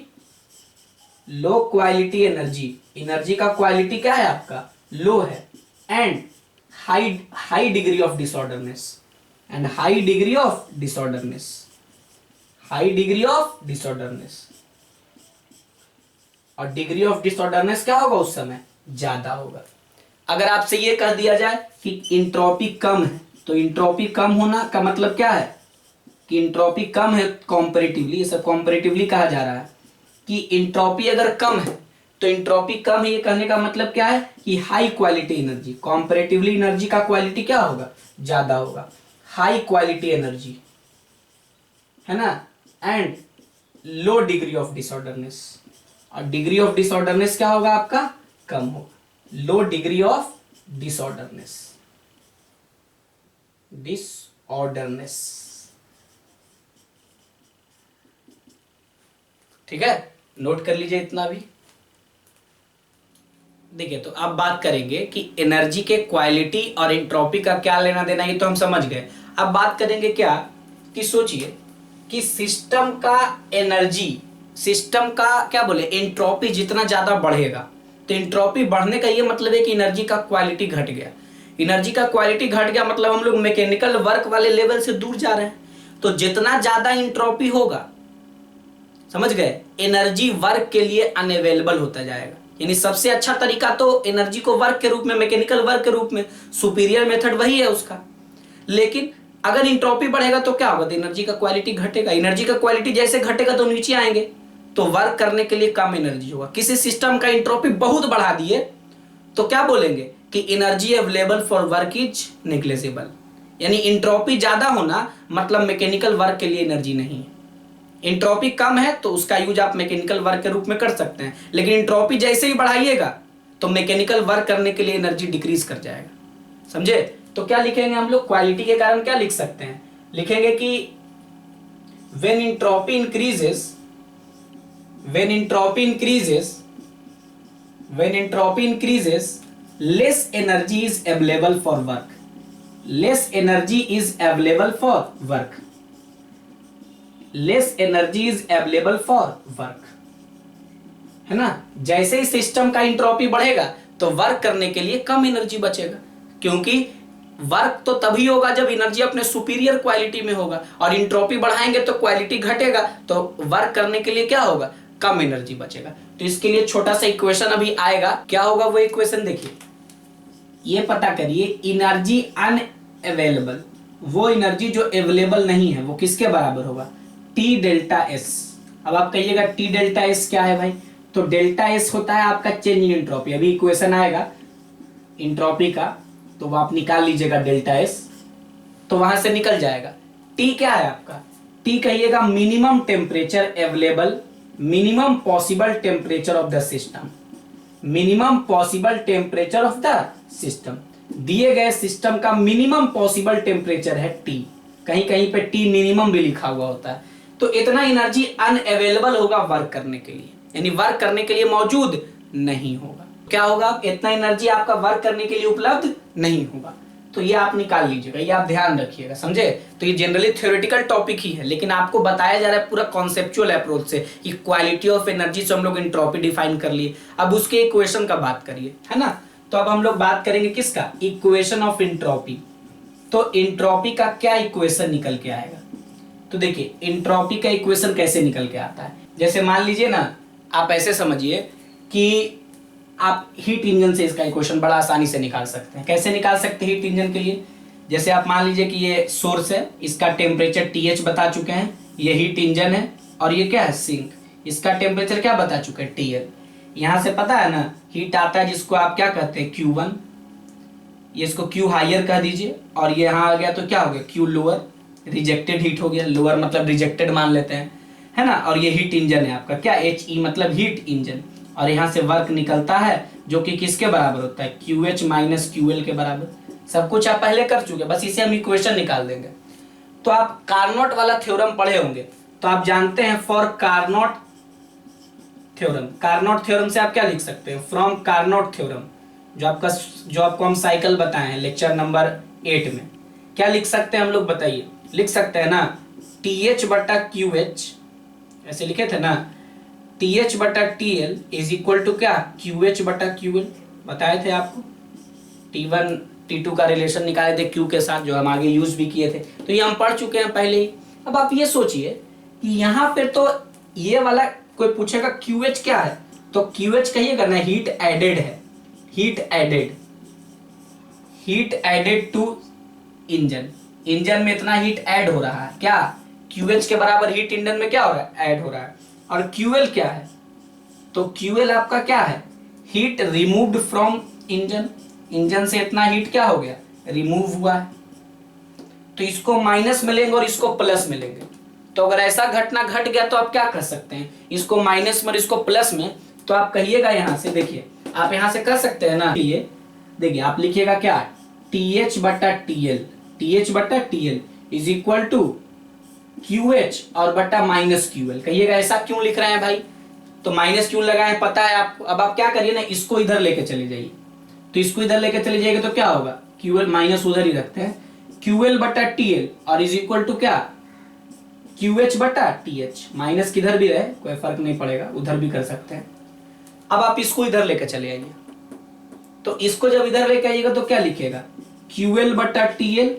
एनर्जी का क्वालिटी क्या है आपका, लो है, and high degree of disorderness, और डिग्री ऑफ डिसऑर्डरनेस क्या होगा उस समय, ज्यादा होगा। अगर आपसे ये कह दिया जाए कि इंट्रोपी कम है तो इंट्रोपी कम होना का मतलब क्या है कि इंट्रोपी कम है कॉम्पैरेटिवली, ये सब कॉम्पैरेटिवली कहा जा रहा है कि इंट्रोपी अगर कम है तो इंट्रोपी कम है, ये कहने का मतलब क्या है कि हाई क्वालिटी एनर्जी, कॉम्पैरेटिवली एनर्जी का क्वालिटी क्या होगा, ज्यादा होगा, हाई क्वालिटी एनर्जी, है ना, and low degree of disorderness. और डिग्री ऑफ डिसऑर्डरनेस क्या होगा आपका, कम होगा, लो डिग्री ऑफ डिसऑर्डरनेस, ठीक है। नोट कर लीजिए इतना भी। देखिए तो अब बात करेंगे कि एनर्जी के क्वालिटी और एंट्रोपी का क्या लेना देना, ये तो हम समझ गए। अब बात करेंगे क्या कि सोचिए कि सिस्टम का एनर्जी, सिस्टम का क्या बोले, एंट्रोपी जितना ज्यादा बढ़ेगा तो एंट्रोपी बढ़ने का ये मतलब है कि एनर्जी का क्वालिटी घट गया। एनर्जी का क्वालिटी घट गया मतलब हम लोग मैकेनिकल वर्क वाले लेवल से दूर जा रहे हैं। तो जितना ज्यादा एंट्रोपी होगा, समझ गए, एनर्जी वर्क के लिए अनअवेलेबल होता जाएगा। यानी सबसे अच्छा तरीका तो एनर्जी को वर्क के रूप में, मैकेनिकल वर्क के रूप में, सुपीरियर मेथड वही है उसका। लेकिन अगर एंट्रोपी बढ़ेगा तो क्या होगा, तो एनर्जी का क्वालिटी घटेगा। एनर्जी का क्वालिटी जैसे घटेगा तो नीचे आएंगे, तो वर्क करने के लिए कम एनर्जी होगा। किसी सिस्टम का एंट्रोपी बहुत बढ़ा दिए तो क्या बोलेंगे कि energy available for work is negligible. यानी एंट्रोपी ज्यादा होना मतलब मैकेनिकल वर्क के लिए एनर्जी नहीं है। एंट्रोपी कम है तो उसका यूज आप मैकेनिकल वर्क के रूप में कर सकते हैं, लेकिन एंट्रोपी जैसे ही बढ़ाइएगा तो मैकेनिकल वर्क करने के लिए एनर्जी डिक्रीज कर जाएगा, समझे। तो क्या लिखेंगे हम लोग, क्वालिटी के कारण क्या लिख सकते हैं, लिखेंगे कि when entropy increases when entropy increases when entropy increases less energy is available for work, less energy is available for work, less energy is available for work, है ना। जैसे ही सिस्टम का इंट्रोपी बढ़ेगा तो वर्क करने के लिए कम एनर्जी बचेगा, क्योंकि वर्क तो तभी होगा जब एनर्जी अपने सुपीरियर क्वालिटी में होगा, और इंट्रोपी बढ़ाएंगे तो क्वालिटी घटेगा, तो वर्क करने के लिए क्या होगा, कम एनर्जी बचेगा। तो इसके लिए छोटा सा इक्वेशन अभी आएगा, क्या होगा वो इक्वेशन देखिए, ये पता करिए, एनर्जी अनअवेलेबल, वो एनर्जी जो अवेलेबल नहीं है वो किसके बराबर होगा, टी डेल्टा एस। अब आप कहिएगा टी डेल्टा एस क्या है भाई, तो डेल्टा एस होता है आपका चेंज इन एंट्रोपी। अभी इक्वेशन आएगा एंट्रोपी का, तो वो आप निकाल लीजिएगा डेल्टा एस, तो वहां से निकल जाएगा। टी क्या है आपका, टी कहिएगा minimum temperature available, minimum possible temperature of the system, minimum possible temperature of the system. दिए गए सिस्टम का मिनिमम पॉसिबल टेम्परेचर है टी, कहीं कहीं पे टी मिनिमम भी लिखा हुआ होता है। तो इतना एनर्जी अनअवेलेबल होगा वर्क करने के लिए, यानी वर्क करने के लिए मौजूद नहीं होगा। क्या होगा, इतना एनर्जी आपका वर्क करने के लिए उपलब्ध नहीं होगा। तो ये आप निकाल लीजिएगा, ये आप ध्यान रखिएगा, समझे। तो ये जनरली थ्योरेटिकल टॉपिक ही है, लेकिन आपको बताया जा रहा है पूरा कॉन्सेप्चुअल अप्रोच से कि क्वालिटी ऑफ एनर्जी से हम लोग एंट्रोपी डिफाइन कर लिए। अब उसके इक्वेशन का बात करिए, है ना। तो अब हम लोग बात करेंगे किसका, इक्वेशन ऑफ एंट्रोपी। तो एंट्रोपी का क्या इक्वेशन निकल के आएगा, तो देखिए एंट्रोपी का इक्वेशन कैसे निकल के आता है। जैसे मान लीजिए ना, आप ऐसे समझिए कि आप हीट इंजन से इसका इक्वेशन बड़ा आसानी से निकाल सकते हैं। कैसे निकाल सकते हैं हीट इंजन के लिए, जैसे आप मान लीजिए कि ये सोर्स है, इसका टेम्परेचर TH बता चुके हैं, ये हीट इंजन है, और ये क्या है सिंक, इसका टेम्परेचर क्या बता चुके हैं TL। यहाँ से पता है ना, हीट आता है जिसको आप क्या कहते हैं Q1, ये इसको Q हायर कह दीजिए, और ये यहाँ आ गया तो क्या हो गया Q लोअर, रिजेक्टेड हीट हो गया, लोअर मतलब रिजेक्टेड मान लेते हैं, है ना। और ये हीट इंजन है आपका, क्या HE मतलब हीट इंजन, और यहाँ से वर्क निकलता है जो कि किसके बराबर होता है, QH माइनस QL के बराबर। सब कुछ आप पहले कर चुके, बस इसे हम इक्वेशन निकाल देंगे। तो आप कार्नोट वाला थ्योरम पढ़े होंगे, तो आप जानते हैं for Carnot theorem, Carnot theorem से आप क्या लिख सकते हैं, फ्रॉम कार्नोट थ्योरम, जो आपको हम साइकिल बताए हैं लेक्चर नंबर 8 में, क्या लिख सकते हैं हम लोग बताइए, लिख सकते हैं ना TH बटा QH, ऐसे लिखे थे ना, TH बटा TL इज इक्वल टू क्या, QH बटा QL, बताए थे आपको। T1 T2 का रिलेशन निकाले थे Q के साथ, जो हम आगे यूज भी किए थे, तो ये हम पढ़ चुके हैं पहले ही। अब आप ये सोचिए कि यहाँ पे तो ये वाला कोई पूछेगा QH क्या है, तो QH कहिएगा ना हीट एडेड है, heat added, heat added to engine, engine में इतना हीट ऐड हो रहा है, क्या QH के बराबर हीट इंजन में क्या हो रहा है, ऐड हो रहा है। और QL क्या है, तो QL आपका क्या है, heat removed from engine, engine से इतना हीट क्या हो गया, रिमूव हुआ है। तो इसको माइनस मिलेंगे और इसको प्लस मिलेंगे। तो अगर ऐसा घटना घट गया तो आप क्या कर सकते हैं, इसको माइनस में और इसको प्लस में, तो आप कहिएगा यहाँ से, देखिए आप यहाँ से कर सकते हैं ना, ये देखिए आप लिखिएगा क्या, TH बटा TL, TH बटा TL is equal to QH और बटा माइनस QL। कहिएगा ऐसा क्यों लिख रहे हैं भाई, तो माइनस क्यों लगाए पता है आपको। अब आप क्या करिए ना, इसको इधर लेके चले जाइए, तो इसको इधर लेके चले जाइएगा तो क्या होगा, QL माइनस उधर ही रखते हैं, QL बटा TL और इज इक्वल टू क्या, QH बटा TH, माइनस किधर भी रहे कोई फर्क नहीं पड़ेगा, उधर भी कर सकते हैं। अब आप इसको इधर लेकर चले आइए, तो इसको जब इधर लेके आइएगा तो क्या लिखेगा, QL बटा TL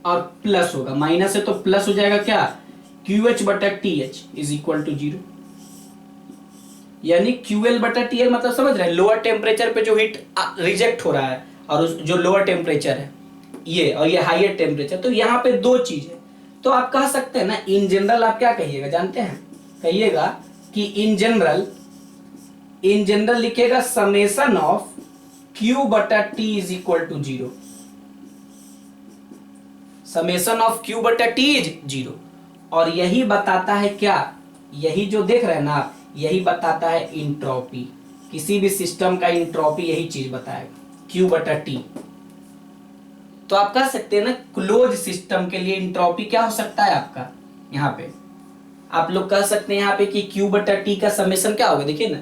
और प्लस होगा, माइनस है तो प्लस हो जाएगा क्या, QH बटा TH इज इक्वल टू 0। यानी QL बटा TL मतलब समझ रहे हैं, लोअर टेम्परेचर पे जो हीट रिजेक्ट हो रहा है, और जो लोअर टेम्परेचर है ये, और ये हायर टेम्परेचर, तो यहाँ पे दो चीज है। तो आप कह सकते हैं ना, इन जनरल आप क्या कहिएगा जानते हैं, कहिएगा कि इन जनरल लिखेगा समेशन ऑफ Q बटा T is equal to 0, summation of Q बटा T इज 0। और यही बताता है क्या, यही जो देख रहे हैं ना आप, यही बताता है इंट्रोपी, किसी भी सिस्टम का इंट्रोपी यही चीज बताएगा, Q/T। तो आप कह सकते हैं ना क्लोज सिस्टम के लिए इंट्रोपी क्या हो सकता है आपका, यहाँ पे आप लोग कह सकते हैं यहाँ पे कि Q/T का समेशन क्या होगा, देखिए ना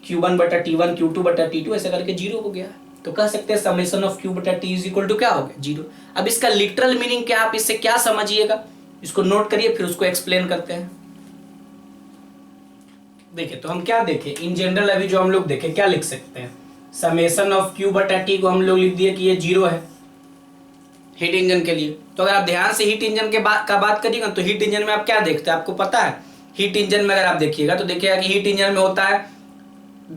Q1/T1 Q2/T2 ऐसा करके 0 हो गया। तो कह सकते हैं summation of Q/T is equal to क्या हो गया, 0। अब इसका लिटरल मीनिंग क्या, आप इससे क्या समझिएगा, इसको नोट करिए फिर उसको एक्सप्लेन करते हैं। देखिए तो हम क्या देखें इन जनरल, अभी जो हम लोग देखें क्या लिख सकते हैं, समेशन ऑफ Q/T को हम लोग लिख दिए कि ये 0 है हीट इंजन के लिए। तो अगर आप ध्यान से हीट इंजन के बात करिएगा तो हीट इंजन में आप क्या देखते हैं, आपको पता है हीट इंजन में अगर आप देखिएगा तो देखिएगा कि हीट इंजन में होता है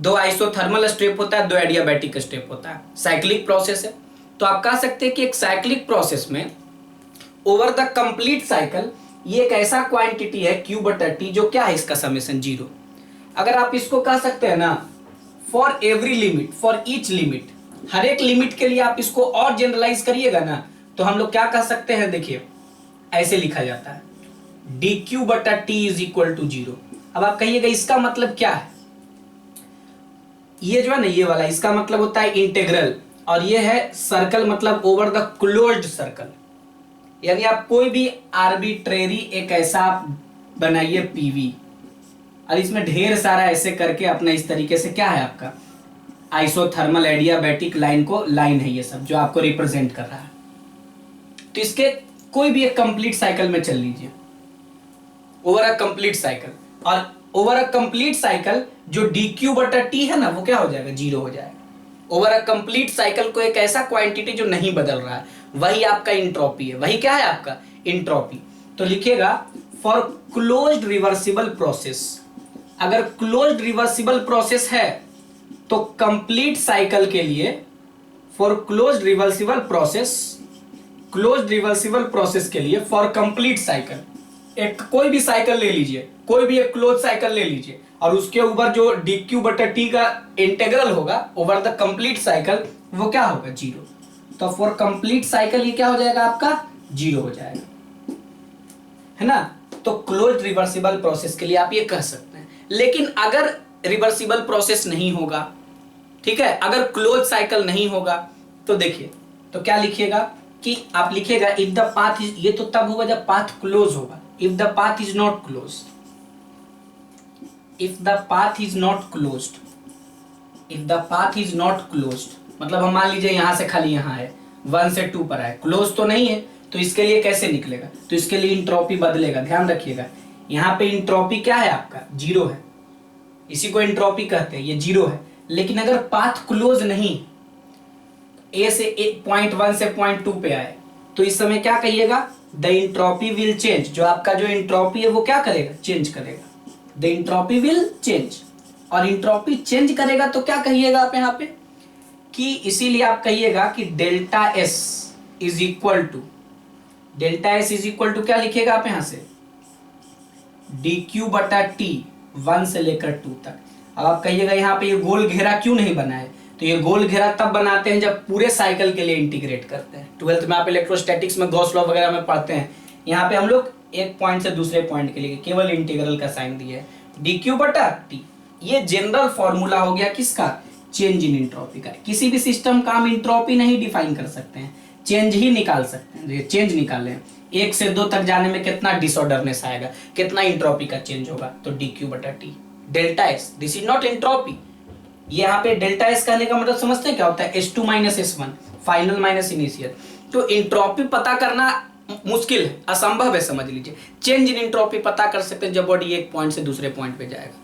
2 आइसोथर्मल स्टेप होता है, 2 एडियाबैटिक स्टेप होता है, साइक्लिक प्रोसेस है। तो आप कह सकते हैं कि एक साइक्लिक प्रोसेस में ओवर द कंप्लीट साइकिल ये एक ऐसा क्वांटिटी है Q/T जो क्या है इसका समेशन 0। अगर आप इसको कह सकते हैं ना for every limit, for each limit, हर एक लिमिट के लिए आप इसको और जनरलाइज करिएगा ना तो हम लोग क्या कह सकते हैं, देखिए ऐसे लिखा जाता है dQ/T इज इक्वल टू 0। अब आप कहिएगा इसका मतलब क्या है, ये जो है ना ये वाला इसका मतलब होता है इंटीग्रल, और ये है सर्कल मतलब ओवर द क्लोज्ड सर्कल। यानी आप कोई भी आर्बिट्रेरी एक ऐसा बनाइए पीवी और इसमें ढेर सारा ऐसे करके अपना इस तरीके से क्या है आपका आइसोथर्मल एडियाबैटिक लाइन को, लाइन है ये सब जो आपको रिप्रेजेंट कर रहा है। तो इसके कोई भी एक कंप्लीट साइकिल में चल लीजिए ओवर अ कंप्लीट साइकिल, और ओवर अ कंप्लीट साइकिल जो dQ/T है ना वो क्या हो जाएगा, 0 हो जाएगा। ओवर अ कंप्लीट साइकिल को एक ऐसा क्वांटिटी जो नहीं बदल रहा है वही आपका इंट्रोपी है, वही क्या है आपका इंट्रोपी। तो लिखिएगा फॉर क्लोज्ड रिवर्सिबल प्रोसेस, अगर क्लोज्ड रिवर्सिबल प्रोसेस है तो कंप्लीट साइकिल के लिए फॉर क्लोज्ड रिवर्सिबल प्रोसेस के लिए फॉर कंप्लीट साइकिल एक कोई भी साइकिल ले लीजिए, कोई भी एक क्लोज साइकिल ले लीजिए और उसके ऊपर जो dQ/T का इंटीग्रल होगा ओवर द कंप्लीट साइकिल वो क्या होगा, 0। तो फॉर कंप्लीट साइकिल ये क्या हो जाएगा आपका 0 हो जाएगा, है ना। तो क्लोज रिवर्सिबल प्रोसेस के लिए आप ये कह सकते हैं। लेकिन अगर रिवर्सिबल प्रोसेस नहीं होगा, ठीक है, अगर क्लोज साइकिल नहीं होगा तो देखिए तो क्या लिखिएगा कि आप लिखिएगा इफ द पाथ इज, ये तो तब होगा जब पाथ क्लोज होगा, if the path is not closed, if the path is not closed, if the path is not closed मतलब हम मान लीजिए यहां से खाली यहां है 1 से 2 पर है, क्लोज तो नहीं है, तो इसके लिए कैसे निकलेगा, तो इसके लिए इंट्रोपी बदलेगा। ध्यान रखिएगा यहाँ पे इंट्रोपी क्या है आपका 0 है, इसी को इंट्रोपी कहते हैं, ये 0 है। लेकिन अगर पाथ क्लोज नहीं, ए से पॉइंट 1 से पॉइंट 2 पे आए तो इस समय क्या कहिएगा, द इंट्रोपी विल चेंज, जो आपका जो इंट्रोपी है वो क्या करेगा, चेंज करेगा, द इंट्रोपी विल चेंज। और इंट्रोपी चेंज करेगा तो क्या कहिएगा आप यहाँ पे कि इसीलिए आप कहिएगा कि delta S is equal to, delta S is equal to क्या लिखिएगा आप यहाँ से dQ/T 1 से लेकर 2 तक। अब आप कहिएगा यहाँ पे ये गोल घेरा क्यों नहीं बना है, तो ये गोल घेरा तब बनाते हैं जब पूरे साइकिल के लिए इंटीग्रेट करते हैं। 12th में आप इलेक्ट्रोस्टैटिक्स में गॉस लॉ वगैरह में पढ़ते हैं, यहाँ पे हम लोग एक पॉइंट से दूसरे पॉइंट के लिए केवल इंटीग्रल का साइन दिया है dQ/T। ये जनरल फॉर्मूला हो गया किसका, चेंज इन इंट्रोपी का। किसी भी सिस्टम का हम इंट्रोपी नहीं डिफाइन कर सकते हैं, चेंज ही निकाल सकते हैं। चेंज निकाल लें 1 से 2 तक जाने में कितना डिसऑर्डरनेस आएगा, कितना इंट्रोपी का चेंज होगा, तो dQ/T delta S, this is not entropy. यहाँ पे डेल्टा एस कहने का मतलब समझते हैं क्या होता है, S2 - S1 final minus initial. तो इंट्रोपी पता करना मुश्किल है, असंभव है समझ लीजिए। चेंज इन इंट्रोपी पता कर सकते हैं जब बॉडी एक पॉइंट से दूसरे पॉइंट पे जाएगा।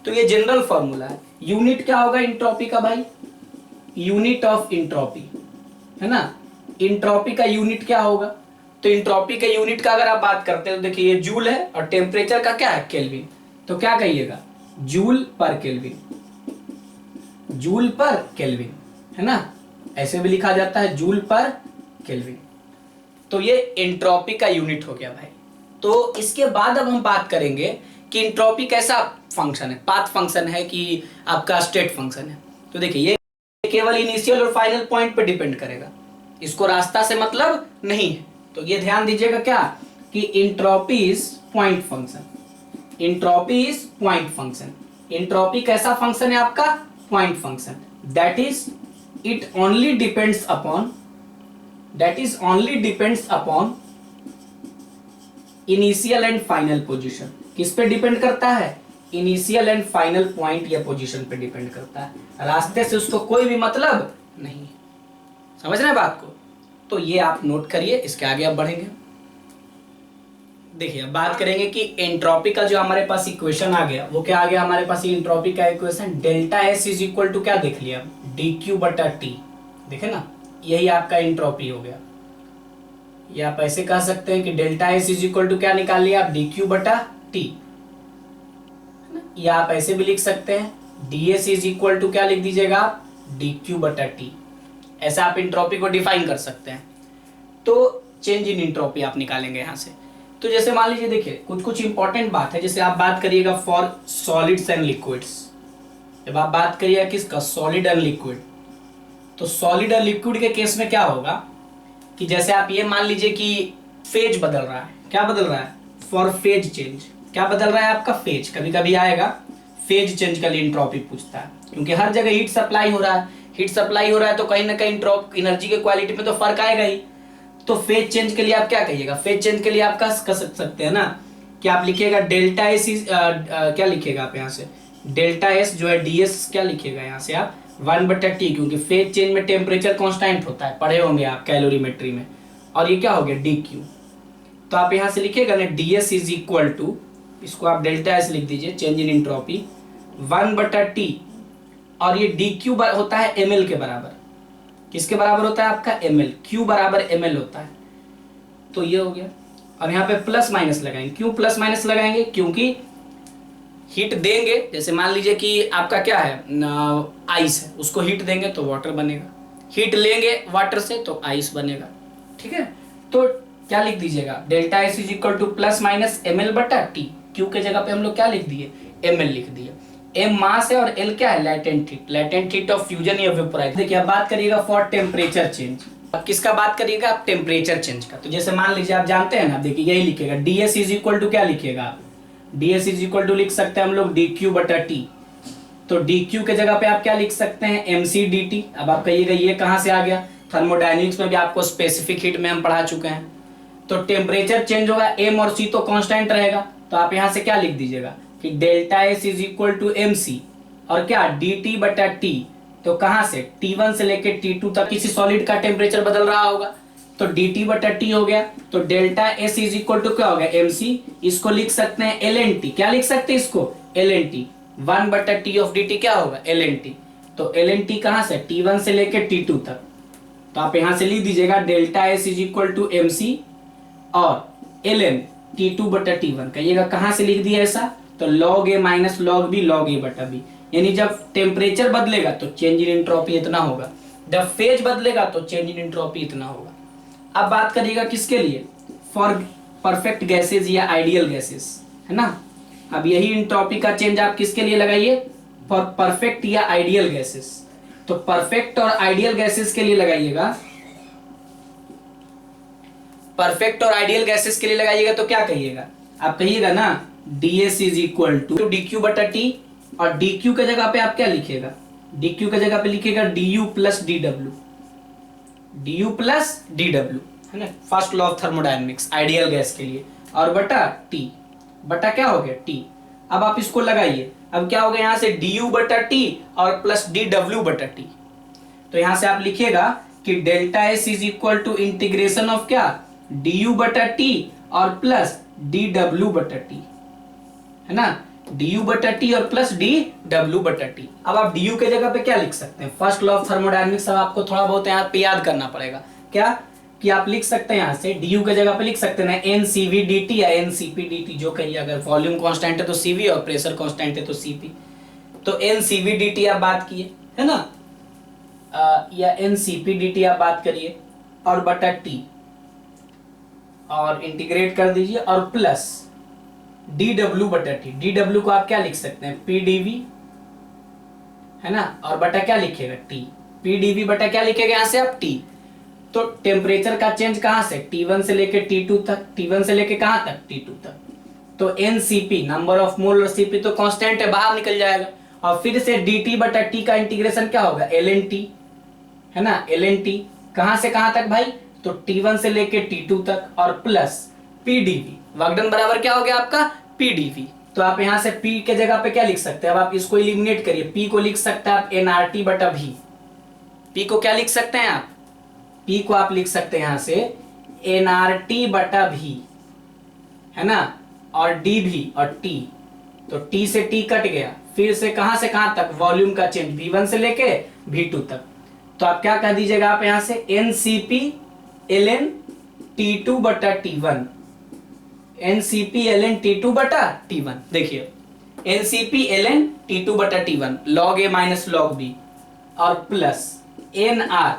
तो ये जनरल फॉर्मूला है। यूनिट क्या होगा इंट्रोपी का भाई, यूनिट ऑफ इंट्रोपी, है ना। इंट्रोपी का यूनिट क्या होगा, तो इंट्रोपी के यूनिट का अगर आप बात करते हैं तो देखिए ये जूल है और टेम्परेचर का क्या है केल्विन, तो क्या कहिएगा जूल पर केल्विन, जूल पर केल्विन, है ना, ऐसे भी लिखा जाता है जूल पर केल्विन। तो ये एंट्रोपी का यूनिट हो गया भाई। तो इसके बाद अब हम बात करेंगे कि एंट्रोपी कैसा फंक्शन है, पाथ फंक्शन है कि आपका स्टेट फंक्शन है। तो देखिए ये केवल इनिशियल और फाइनल पॉइंट पे डिपेंड करेगा, इसको रास्ता से मतलब नहीं है। तो ये ध्यान दीजिएगा क्या कि entropy is point function, entropy is point function. Entropy कैसा फंक्शन है आपका, point function, that is it only depends upon initial and final position. किस पे डिपेंड करता है? इनिशियल एंड फाइनल पॉइंट या पोजीशन पे डिपेंड करता है। रास्ते से उसको कोई भी मतलब नहीं। समझ रहे हैं बात को? तो ये आप नोट करिए, इसके आगे आप बढ़ेंगे। देखिए, बात करेंगे कि एंट्रोपी का जो हमारे पास इक्वेशन आ गया, वो क्या आ गया हमारे पास? एंट्रोपी का equation delta S is equal to क्या देख लिया? डी क्यू बटा टी। देखे ना, यही आपका एंट्रोपी हो गया। या आप ऐसे कह सकते हैं कि delta S is equal to क्या निकाल लिया आप? डी क्यू बटा टी। या आप ऐसे भी लिख सकते हैं D S is equal to क्या लिख दीजिएगा आप? डी क्यू बटा टी। ऐसा आप एंट्रोपी को डिफाइन कर सकते हैं। तो चेंज इन एंट्रोपी आप निकालेंगे यहां से। तो जैसे मान लीजिए, देखिए कुछ इंपॉर्टेंट बात है। जैसे आप बात करिएगा फॉर सॉलिड्स एंड लिक्विड्स, जब आप बात करिएगा किसका? Solid and liquid. तो सॉलिड और लिक्विड के केस में क्या होगा कि जैसे आप ये मान लीजिए कि फेज बदल रहा है। क्या बदल रहा है? For phase change. क्या बदल रहा है आपका? फेज। कभी कभी आएगा फेज चेंज का लिए एंट्रोपी पूछता है, क्योंकि हर जगह हीट सप्लाई हो रहा है। हीट सप्लाई हो रहा है तो कहीं ना कहीं एनर्जी के क्वालिटी में तो फर्क आएगा ही। तो फेज चेंज के लिए आप क्या कहिएगा? फेज चेंज के लिए आप कह सकते हैं ना कि आप लिखिएगा डेल्टा एस क्या लिखिएगा आप यहाँ से? डेल्टा एस जो है डी एस क्या लिखिएगा यहाँ से आप? 1/T, क्योंकि फेज चेंज में टेम्परेचर कांस्टेंट होता है, पढ़े होंगे आप कैलोरीमेट्री में। और ये क्या हो गया? D Q. तो आप यहाँ से लिखिएगा ना D S is equal to, इसको आप डेल्टा एस लिख दीजिए, चेंज इन एंट्रोपी 1/T। और ये डी क्यू होता है ml के बराबर। किसके बराबर होता है आपका? ml। क्यू बराबर ml होता है। तो ये हो गया। और यहाँ पे प्लस माइनस लगाएंगे। क्यों प्लस माइनस लगाएंगे? क्योंकि हीट देंगे, जैसे मान लीजिए कि आपका क्या है? आइस है, उसको हीट देंगे तो वाटर बनेगा। हीट लेंगे वाटर से तो आइस बनेगा। ठीक है, तो क्या लिख दीजिएगा? Delta S is equal two plus minus ml बटा टी। क्यू के जगह पे हम लोग क्या लिख दिए? ml लिख दिए। m मास है और l क्या है? Latent heat. Latent heat of fusion या वेपोराइजेशन। देखिए, अब बात करिएगा फॉर टेम्परेचर चेंज। अब किसका बात करिएगा आप? टेम्परेचर चेंज का। तो जैसे मान लीजिए आप जानते हैं ना, देखिए यही लिखेगा D S is equal to क्या लिखेगा आप? D S is equal to लिख सकते हैं हम लोग डी क्यू बटा टी। तो डी क्यू के जगह पे आप क्या लिख सकते हैं? M C D T. अब आप कहिएगा ये कहाँ से आ गया? थर्मोडायनेमिक्स में भी आपको स्पेसिफिक हीट में हम पढ़ा चुके हैं। तो टेम्परेचर चेंज होगा, एम और सी तो कांस्टेंट रहेगा। तो आप यहाँ से क्या लिख दीजिएगा कि delta S is equal to M C और क्या? डी टी बटा टी। तो कहाँ से? T1 से लेके T2 तक किसी सॉलिड का टेम्परेचर बदल रहा होगा, तो dt बटा टी हो गया। तो delta S is equal to क्या हो गया? mc। इसको लिख सकते हैं ln t। क्या लिख सकते हैं इसको? ln t। 1/T of dt क्या होगा? ln t। तो ln t कहाँ से? T1 से लेके T2 तक। तो आप यहां से लिख दीजिएगा delta S is equal to mc और ln T2 बटा T1। कहिएगा कहाँ से लिख दिया ऐसा? तो log a minus log b log a बटा b। यानी जब टेम्परेचर बदलेगा तो चेंज इन एंट्रोपी इतना होगा, जब फेज बदलेगा तो चेंज इन एंट्रोपी इतना होगा। अब बात करिएगा किसके लिए? फॉर परफेक्ट गैसेज या आइडियल गैसेज, है ना। अब यही एंट्रोपी का चेंज आप किसके लिए लगाइए? फॉर परफेक्ट या आइडियल गैसेज। तो परफेक्ट और आइडियल गैसेज के लिए लगाइएगा, परफेक्ट और आइडियल गैसेज के लिए लगाइएगा तो क्या कहिएगा आप? कहिएगा ना ds is equal to D Q बटा टी। और डी क्यू के जगह पे आप क्या लिखिएगा? डी क्यू के जगह पे लिखिएगा D you plus d W, D you plus d W, है ना। First law of thermodynamics ideal gas के लिए। और बटा टी, बटा क्या हो गया? टी। अब आप इसको लगाइए, अब क्या हो गया यहाँ से? डी यू बटा टी और प्लस डी डब्ल्यू बटा टी। तो यहां से आप लिखिएगा कि delta S is equal to integration of क्या? डी यू बटा टी और प्लस डी डब्ल्यू बटा टी, है ना। डी यू बटा टी और प्लस डी डब्ल्यू बटा टी। अब आप डी यू के जगह पे क्या लिख सकते हैं? First law of thermodynamics. अब आपको थोड़ा बहुत यहाँ पे याद करना पड़ेगा। क्या कि आप लिख सकते हैं यहाँ से डी यू के जगह पे लिख सकते हैं n c v d t या n c p d t, जो कहिए। अगर वॉल्यूम कांस्टेंट है तो सी वी और प्रेशर कांस्टेंट है तो सी पी। तो n c v d t आप बात किए, है ना, या n c p d t आप बात करिए और बटा टी और इंटीग्रेट कर दीजिए और प्लस डी डब्ल्यू बटा टी। डी डब्ल्यू को आप क्या लिख सकते हैं? पी डी वी, है ना, और बटा क्या लिखेगा? टी। पी डी वी बटा क्या लिखेगा यहाँ से आप? टी। तो टेम्परेचर का चेंज कहाँ से? T1 से लेके T2 तक। T1 से लेके कहाँ तक? T2 तक। तो NCP नंबर ऑफ मोल और CP तो कांस्टेंट है, बाहर निकल जाएगा। और फिर से dt बटा टी का इंटीग्रेशन क्या होगा ln t, है ना, ln t कहां से कहां तक भाई, तो t1 से लेके t2 तक और प्लस pdv, वर्क डन बराबर क्या हो गया आपका pdv। तो आप यहां से p के जगह पे क्या लिख सकते हैं, अब आप इसको एलिमिनेट करिए, p को लिख सकते हैं आप nRT बटा v, p को क्या लिख सकते हैं आप, p को आप लिख सकते हैं यहां से nRT बटा v, है ना, और dv और t, तो t से t कट गया, फिर से कहां तक, वॉल्यूम का चेंज v1 से लेके v2 तक, तो आप क्या कह दीजिएगा आप यहां से ncp ln t2 बटा t1, ncp ln t2 बटा t1, देखिए ncp ln t2 बटा t1 log a minus log b और प्लस nr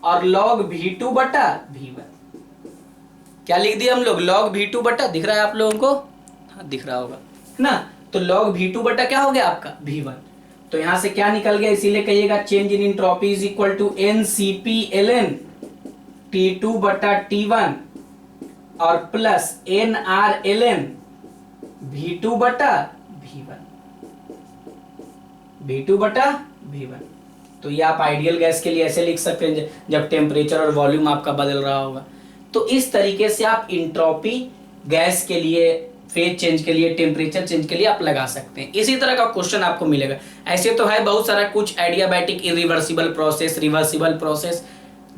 और log v2 बटा v1, क्या लिख दिया हम लोग, log v2 बटा, दिख रहा है आप लोगों को, हाँ दिख रहा होगा ना, तो log v2 बटा क्या हो गया आपका v1, तो यहां से क्या निकल गया, इसीलिए कहिएगा change in entropy is equal to ncp ln t2 बटा t1 और प्लस nr ln v2 बटा v1, तो ये आप आइडियल गैस के लिए ऐसे लिख सकते हैं जब टेम्परेचर और वॉल्यूम आपका बदल रहा होगा। तो इस तरीके से आप इंट्रोपी गैस के लिए, फेज चेंज के लिए, टेम्परेचर चेंज के लिए आप लगा सकते हैं। इसी तरह का क्वेश्चन आपको मिलेगा। ऐसे तो है बहुत सारा कुछ, adiabatic, irreversible process, reversible process,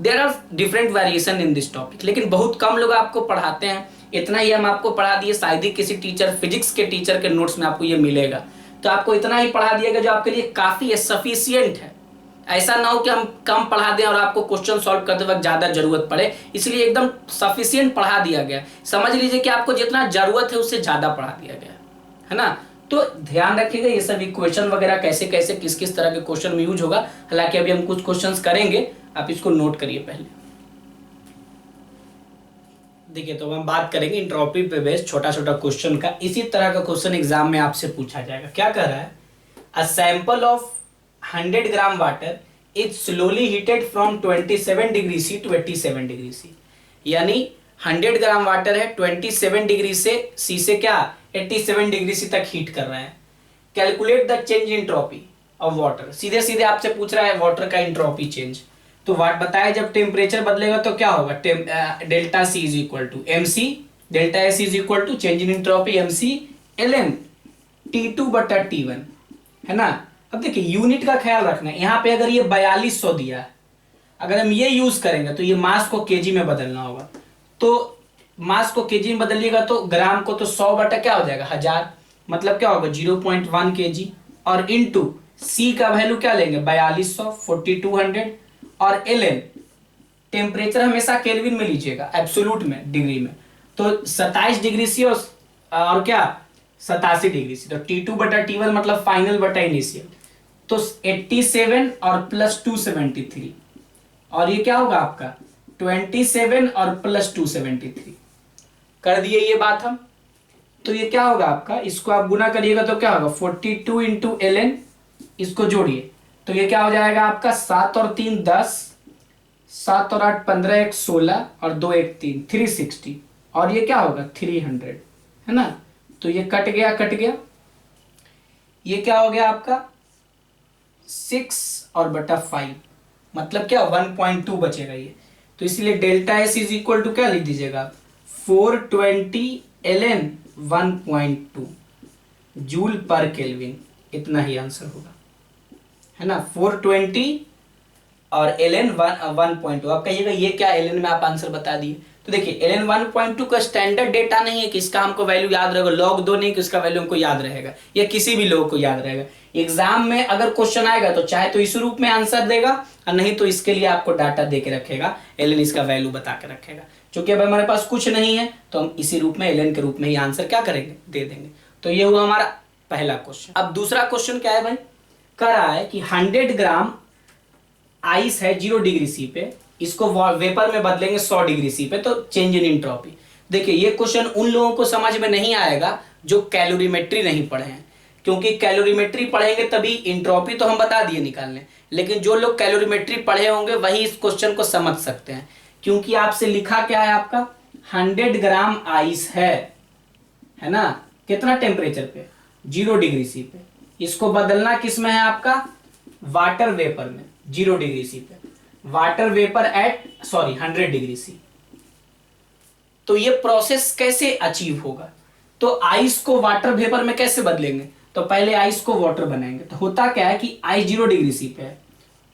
there are different variation in this topic, लेकिन बहुत कम लोग आपको पढ़ाते हैं। इतना ही हम आपको पढ़ा दिए, शायद ही किसी टीचर, फिजिक्स के टीचर के नोट्स में आपको ये मिलेगा, तो आपको इतना ही पढ़ा दिएगा जो आपके लिए काफी सफिशियंट है। ऐसा ना हो कि हम कम पढ़ा दें और आपको क्वेश्चन सॉल्व करते वक्त ज्यादा जरूरत पड़े, इसलिए एकदम सफिशियंट पढ़ा दिया गया। समझ लीजिए कि आपको जितना जरूरत है उससे ज्यादा पढ़ा दिया गया है ना। तो ध्यान रखिएगा ये सब इक्वेशन वगैरह कैसे कैसे किस किस तरह के क्वेश्चन में यूज होगा। हालांकि अभी हम कुछ क्वेश्चंस करेंगे, आप इसको नोट करिए पहले। देखिए, तो हम बात करेंगे इंट्रोपी पे बेस्ड छोटा छोटा क्वेश्चन का। इसी तरह का क्वेश्चन एग्जाम में आपसे पूछा जाएगा। क्या कर रहा है, a sample of 100 gram water is slowly heated from 27 degree C to 87 degree C, यानी 100 ग्राम वाटर है, 27 डिग्री से सी से क्या 87 डिग्री सी तक हीट कर रहा है। Calculate the change in entropy of water, सीधे सीधे आपसे पूछ रहा है वाटर का एंट्रोपी चेंज। तो वाट बताया जब टेम्परेचर बदलेगा तो क्या होगा, delta C is equal to M c, delta S is equal to change in entropy m c ln T2 बटा T1, है ना। अब देखिए यूनिट का ख्याल रखना है, यहाँ पे अगर ये 4200 दिया है, अगर हम ये यूज करेंगे तो ये मास को केजी में बदलना होगा। तो मास को केजी में बदलिएगा तो ग्राम को तो 100 बटा क्या हो जाएगा 1000, मतलब क्या होगा 0.1 kg, और इनटू सी का वैल्यू क्या लेंगे 4200 4200, और ln टेम्परेचर हमेशा केल्विन में लीजिएगा, एब्सोल्यूट में डिग्री में, तो 27 डिग्री सी और क्या 87 डिग्री सी, तो T2 बटा T1 मतलब फाइनल बटा इनिशियल, तो 87 और प्लस 273, और ये क्या होगा आपका 27 और प्लस 273 कर दिए ये बात हम। तो ये क्या होगा आपका, इसको आप गुना करिएगा तो क्या होगा 42 इंटू ln, इसको जोड़िए तो ये क्या हो जाएगा आपका 7 और 3 10, 7 और 8 15, 1 16 और 2 1 3 360, और ये क्या होगा 300, है ना। तो ये कट गया, ये क्या हो गया आपका 6 और बटा 5, मतलब क्या 1.2 बचेगा ये। तो इसलिए delta S is equal to क्या लिख दीजिएगा 420 ln 1.2 जूल पर केल्विन, इतना ही आंसर होगा, है ना। 420 और ln 1.2, आप कहिएगा ये क्या ln में आप आंसर बता दिए। तो देखिए ln 1.2 का स्टैंडर्ड डेटा नहीं है कि इसका हमको वैल्यू याद रहेगा, log 2 नहीं कि इसका वैल्यू हमको याद रहेगा, या किसी भी लोग को याद रहेगा। एग्जाम में अगर क्वेश्चन आएगा तो चाहे तो इस रूप में आंसर देगा, और नहीं तो इसके लिए आपको डाटा दे के रखेगा, ln इसका वैल्यू बता के रखेगा। क्योंकि अब हमारे पास कुछ नहीं है तो हम इसी रूप में ln के रूप में ही आंसर क्या करेंगे, दे देंगे। तो ये हुआ हमारा पहला क्वेश्चन। अब दूसरा क्वेश्चन क्या है भाई, कह रहा है कि 100 ग्राम आइस है 0 डिग्री सी पे, इसको वेपर में बदलेंगे 100 डिग्री सी पे, तो चेंज इन एंट्रोपी। देखिए ये क्वेश्चन उन लोगों को समझ में नहीं आएगा जो कैलोरीमेट्री नहीं पढ़े हैं, क्योंकि कैलोरीमेट्री पढ़ेंगे तभी एंट्रोपी तो हम बता दिए निकालने, लेकिन जो लोग कैलोरीमेट्री पढ़े होंगे वही इस क्वेश्चन को समझ सकते हैं। क्योंकि आपसे लिखा क्या है आपका 100 ग्राम आइस है ना, कितना टेम्परेचर पे 0 डिग्री सी पे, इसको बदलना किस में है आपका, वाटर वेपर में 0 डिग्री सी पे, water vapour at 100 degree C. तो ये प्रोसेस कैसे अचीव होगा, तो आइस को वाटर वेपर में कैसे बदलेंगे, तो पहले आइस को वाटर बनाएंगे। तो होता क्या है कि आइस 0 डिग्री सी पे है,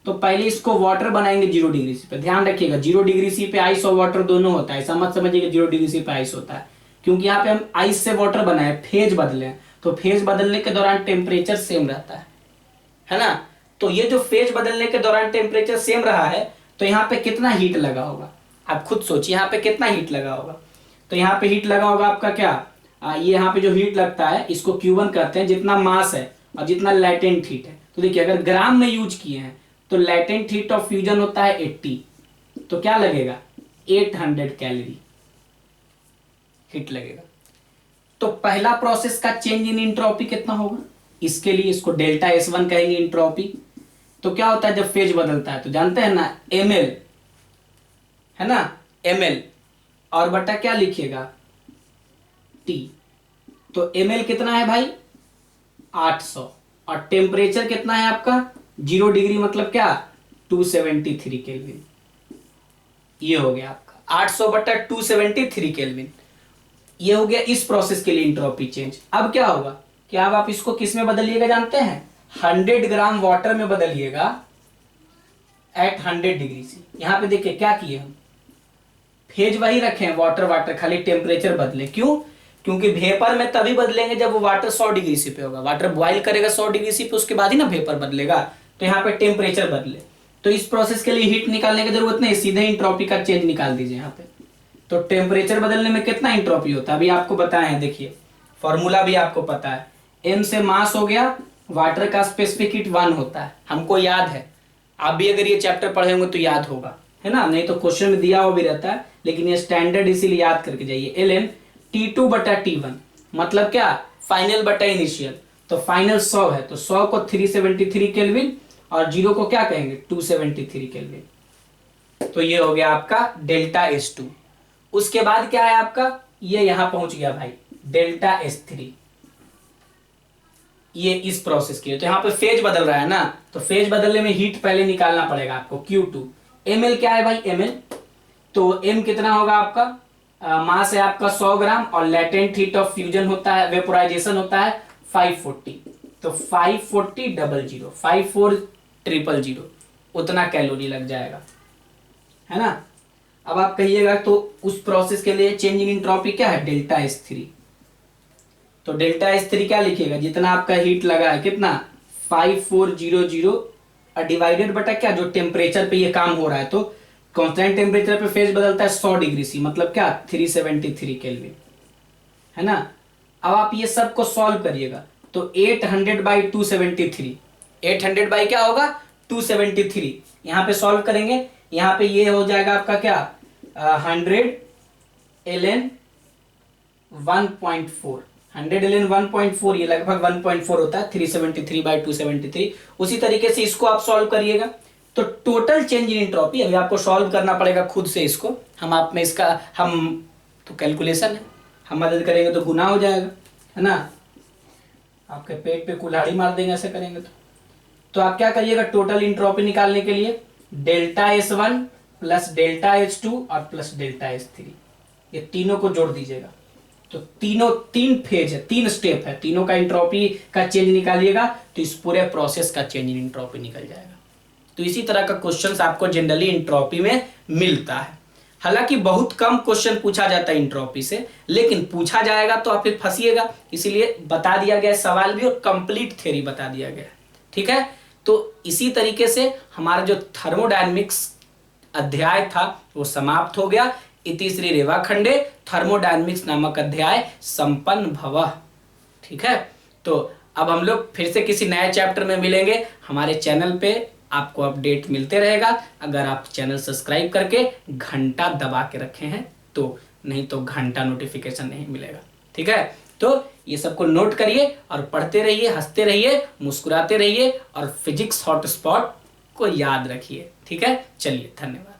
तो पहले इसको वाटर बनाएंगे 0 डिग्री सी पे। ध्यान रखिएगा 0 डिग्री सी पे आइस और वाटर दोनों होता है, ऐसा मत समझिएगा 0 डिग्री सी पे आइस होता है, क्योंकि यहाँ पे हम आइस से वाटर बनाए, फेज बदले, तो फेज बदलने के दौरान टेम्परेचर सेम रहता है ना। तो ये जो फेज बदलने के दौरान टेम्परेचर सेम रहा है, तो यहाँ पे कितना हीट लगा होगा, आप खुद सोचिए यहाँ पे कितना हीट लगा होगा। तो यहाँ पे हीट लगा होगा आपका क्या, ये यहाँ पे जो हीट लगता है इसको Q1 कहते हैं, जितना मास है और जितना लैटेंट हीट है। तो देखिए अगर ग्राम में यूज किए हैं तो लैटेंट हीट ऑफ फ्यूजन होता है 80, तो क्या लगेगा 800 कैलोरी हीट लगेगा। तो पहला प्रोसेस का चेंज इन एंट्रोपी कितना होगा, इसके लिए इसको डेल्टा S1 कहेंगे एंट्रोपी। तो क्या होता है जब फेज बदलता है, तो जानते हैं ना ml है ना, ml और बटा क्या लिखिएगा T। तो ml कितना है भाई 800, और टेम्परेचर कितना है आपका 0 डिग्री मतलब क्या 273 केल्विन। ये हो गया आपका 800 बटा 273 केल्विन। ये हो गया इस प्रोसेस के लिए एंट्रोपी चेंज। अब क्या होगा कि अब आप इसको किस में बदलिएगा जानते हैं, 100 ग्राम वाटर में बदलिएगा एट 100 डिग्री सी। यहां पे देखिए क्या किए हम, फेज वही रखे वाटर वाटर, खाली टेम्परेचर बदले। क्यों, क्योंकि वेपर में तभी बदलेंगे जब वो वाटर 100 डिग्री सी पे होगा, वाटर बॉइल करेगा 100 डिग्री सी पे, उसके बाद ही ना वेपर बदलेगा। तो यहाँ पे टेम्परेचर बदले, तो इस प्रोसेस के लिए हीट निकालने की जरूरत नहीं, सीधे एंट्रोपी का चेंज निकाल दीजिए यहाँ पे। तो टेम्परेचर बदलने में कितना एंट्रोपी होता है अभी आपको बताए हैं, देखिए फॉर्मूला भी आपको पता है, m से मास हो गया, वाटर का स्पेसिफिक हीट 1 होता है, हमको याद है। आप भी अगर ये चैप्टर पढ़े होंगे तो याद होगा, है ना, नहीं तो क्वेश्चन में दिया हुआ भी रहता है, लेकिन ये स्टैंडर्ड इसीलिए याद करके जाइए। ln T2 बटा T1 मतलब क्या, फाइनल बटा इनिशियल। तो फाइनल 100 है, तो 100 को 373 केल्विन और 0 को क्या कहेंगे 273 केल्विन। तो ये हो गया आपका डेल्टा S2। उसके बाद क्या है आपका, ये यहां पहुंच गया भाई डेल्टा S3, ये इस प्रोसेस के लिए। तो यहाँ पे फेज बदल रहा है ना, तो फेज बदलने में हीट पहले निकालना पड़ेगा आपको Q2। ml क्या है भाई ml, तो m कितना होगा आपका, मास है आपका 100 ग्राम और लेटेंट हीट ऑफ फ्यूजन होता है, वेपोराइजेशन होता है 540। तो 540 54000 उतना कैलोरी लग जाएगा, है ना। अब आप कहिएगा तो उस प्रोसेस के लिए चेंज इन एंट्रोपी क्या है डेल्टा S3। तो डेल्टा S3 क्या लिखिएगा, जितना आपका हीट लगा है कितना 5400 डिवाइडेड बटा क्या, जो टेम्परेचर पे ये काम हो रहा है, तो कांस्टेंट टेम्परेचर पे फेज बदलता है 100 डिग्री सी मतलब क्या 373 केल्विन, है ना। अब आप ये सब को सॉल्व करिएगा, तो 800 बाई 273, 800 बाई क्या होगा 273, यहाँ पे सॉल्व करेंगे, यहाँ पे ये हो जाएगा आपका क्या 100 ln 1.4, 100 ln 1.4, ये लगभग 1.4 होता है 373 बाई 273। उसी तरीके से इसको आप सॉल्व करिएगा। तो टोटल चेंज इन एंट्रोपी अभी आपको सॉल्व करना पड़ेगा खुद से, इसको हम आप में इसका हम तो कैलकुलेशन है, हम मदद करेंगे तो गुना हो जाएगा, है ना। आपके पेट पे कुल्हाड़ी मार देंगे ऐसे करेंगे तो आप क्या करिएगा, टोटल एंट्रोपी निकालने के लिए delta S1 plus delta S2 और प्लस डेल्टा S3, ये तीनों को जोड़ दीजिएगा। तो तीन फेज है, 3 स्टेप है, तीनों का एंट्रोपी का चेंज निकालिएगा तो इस पूरे प्रोसेस का चेंज इन एंट्रोपी निकल जाएगा। तो इसी तरह का क्वेश्चंस आपको जनरली एंट्रोपी में मिलता है। हालांकि बहुत कम क्वेश्चन पूछा जाता है एंट्रोपी से, लेकिन पूछा जाएगा तो आप फिर फंसिएगा, इसीलिए बता दिया गया सवाल भी और कंप्लीट थ्योरी बता दिया गया, ठीक है। तो इसी तरीके से हमारा जो थर्मोडायनेमिक्स अध्याय था वो समाप्त हो गया। इति श्री रेवाखंडे थर्मोडायनेमिक्स नामक अध्याय संपन्न भवः, ठीक है। तो अब हम लोग फिर से किसी नए चैप्टर में मिलेंगे। हमारे चैनल पे आपको अपडेट मिलते रहेगा, अगर आप चैनल सब्सक्राइब करके घंटा दबा के रखे हैं तो, नहीं तो घंटा नोटिफिकेशन नहीं मिलेगा, ठीक है। तो ये सबको नोट करिए और पढ़ते रहिए, हंसते रहिए, मुस्कुराते रहिए और फिजिक्स हॉटस्पॉट को याद रखिए, ठीक है। चलिए, धन्यवाद।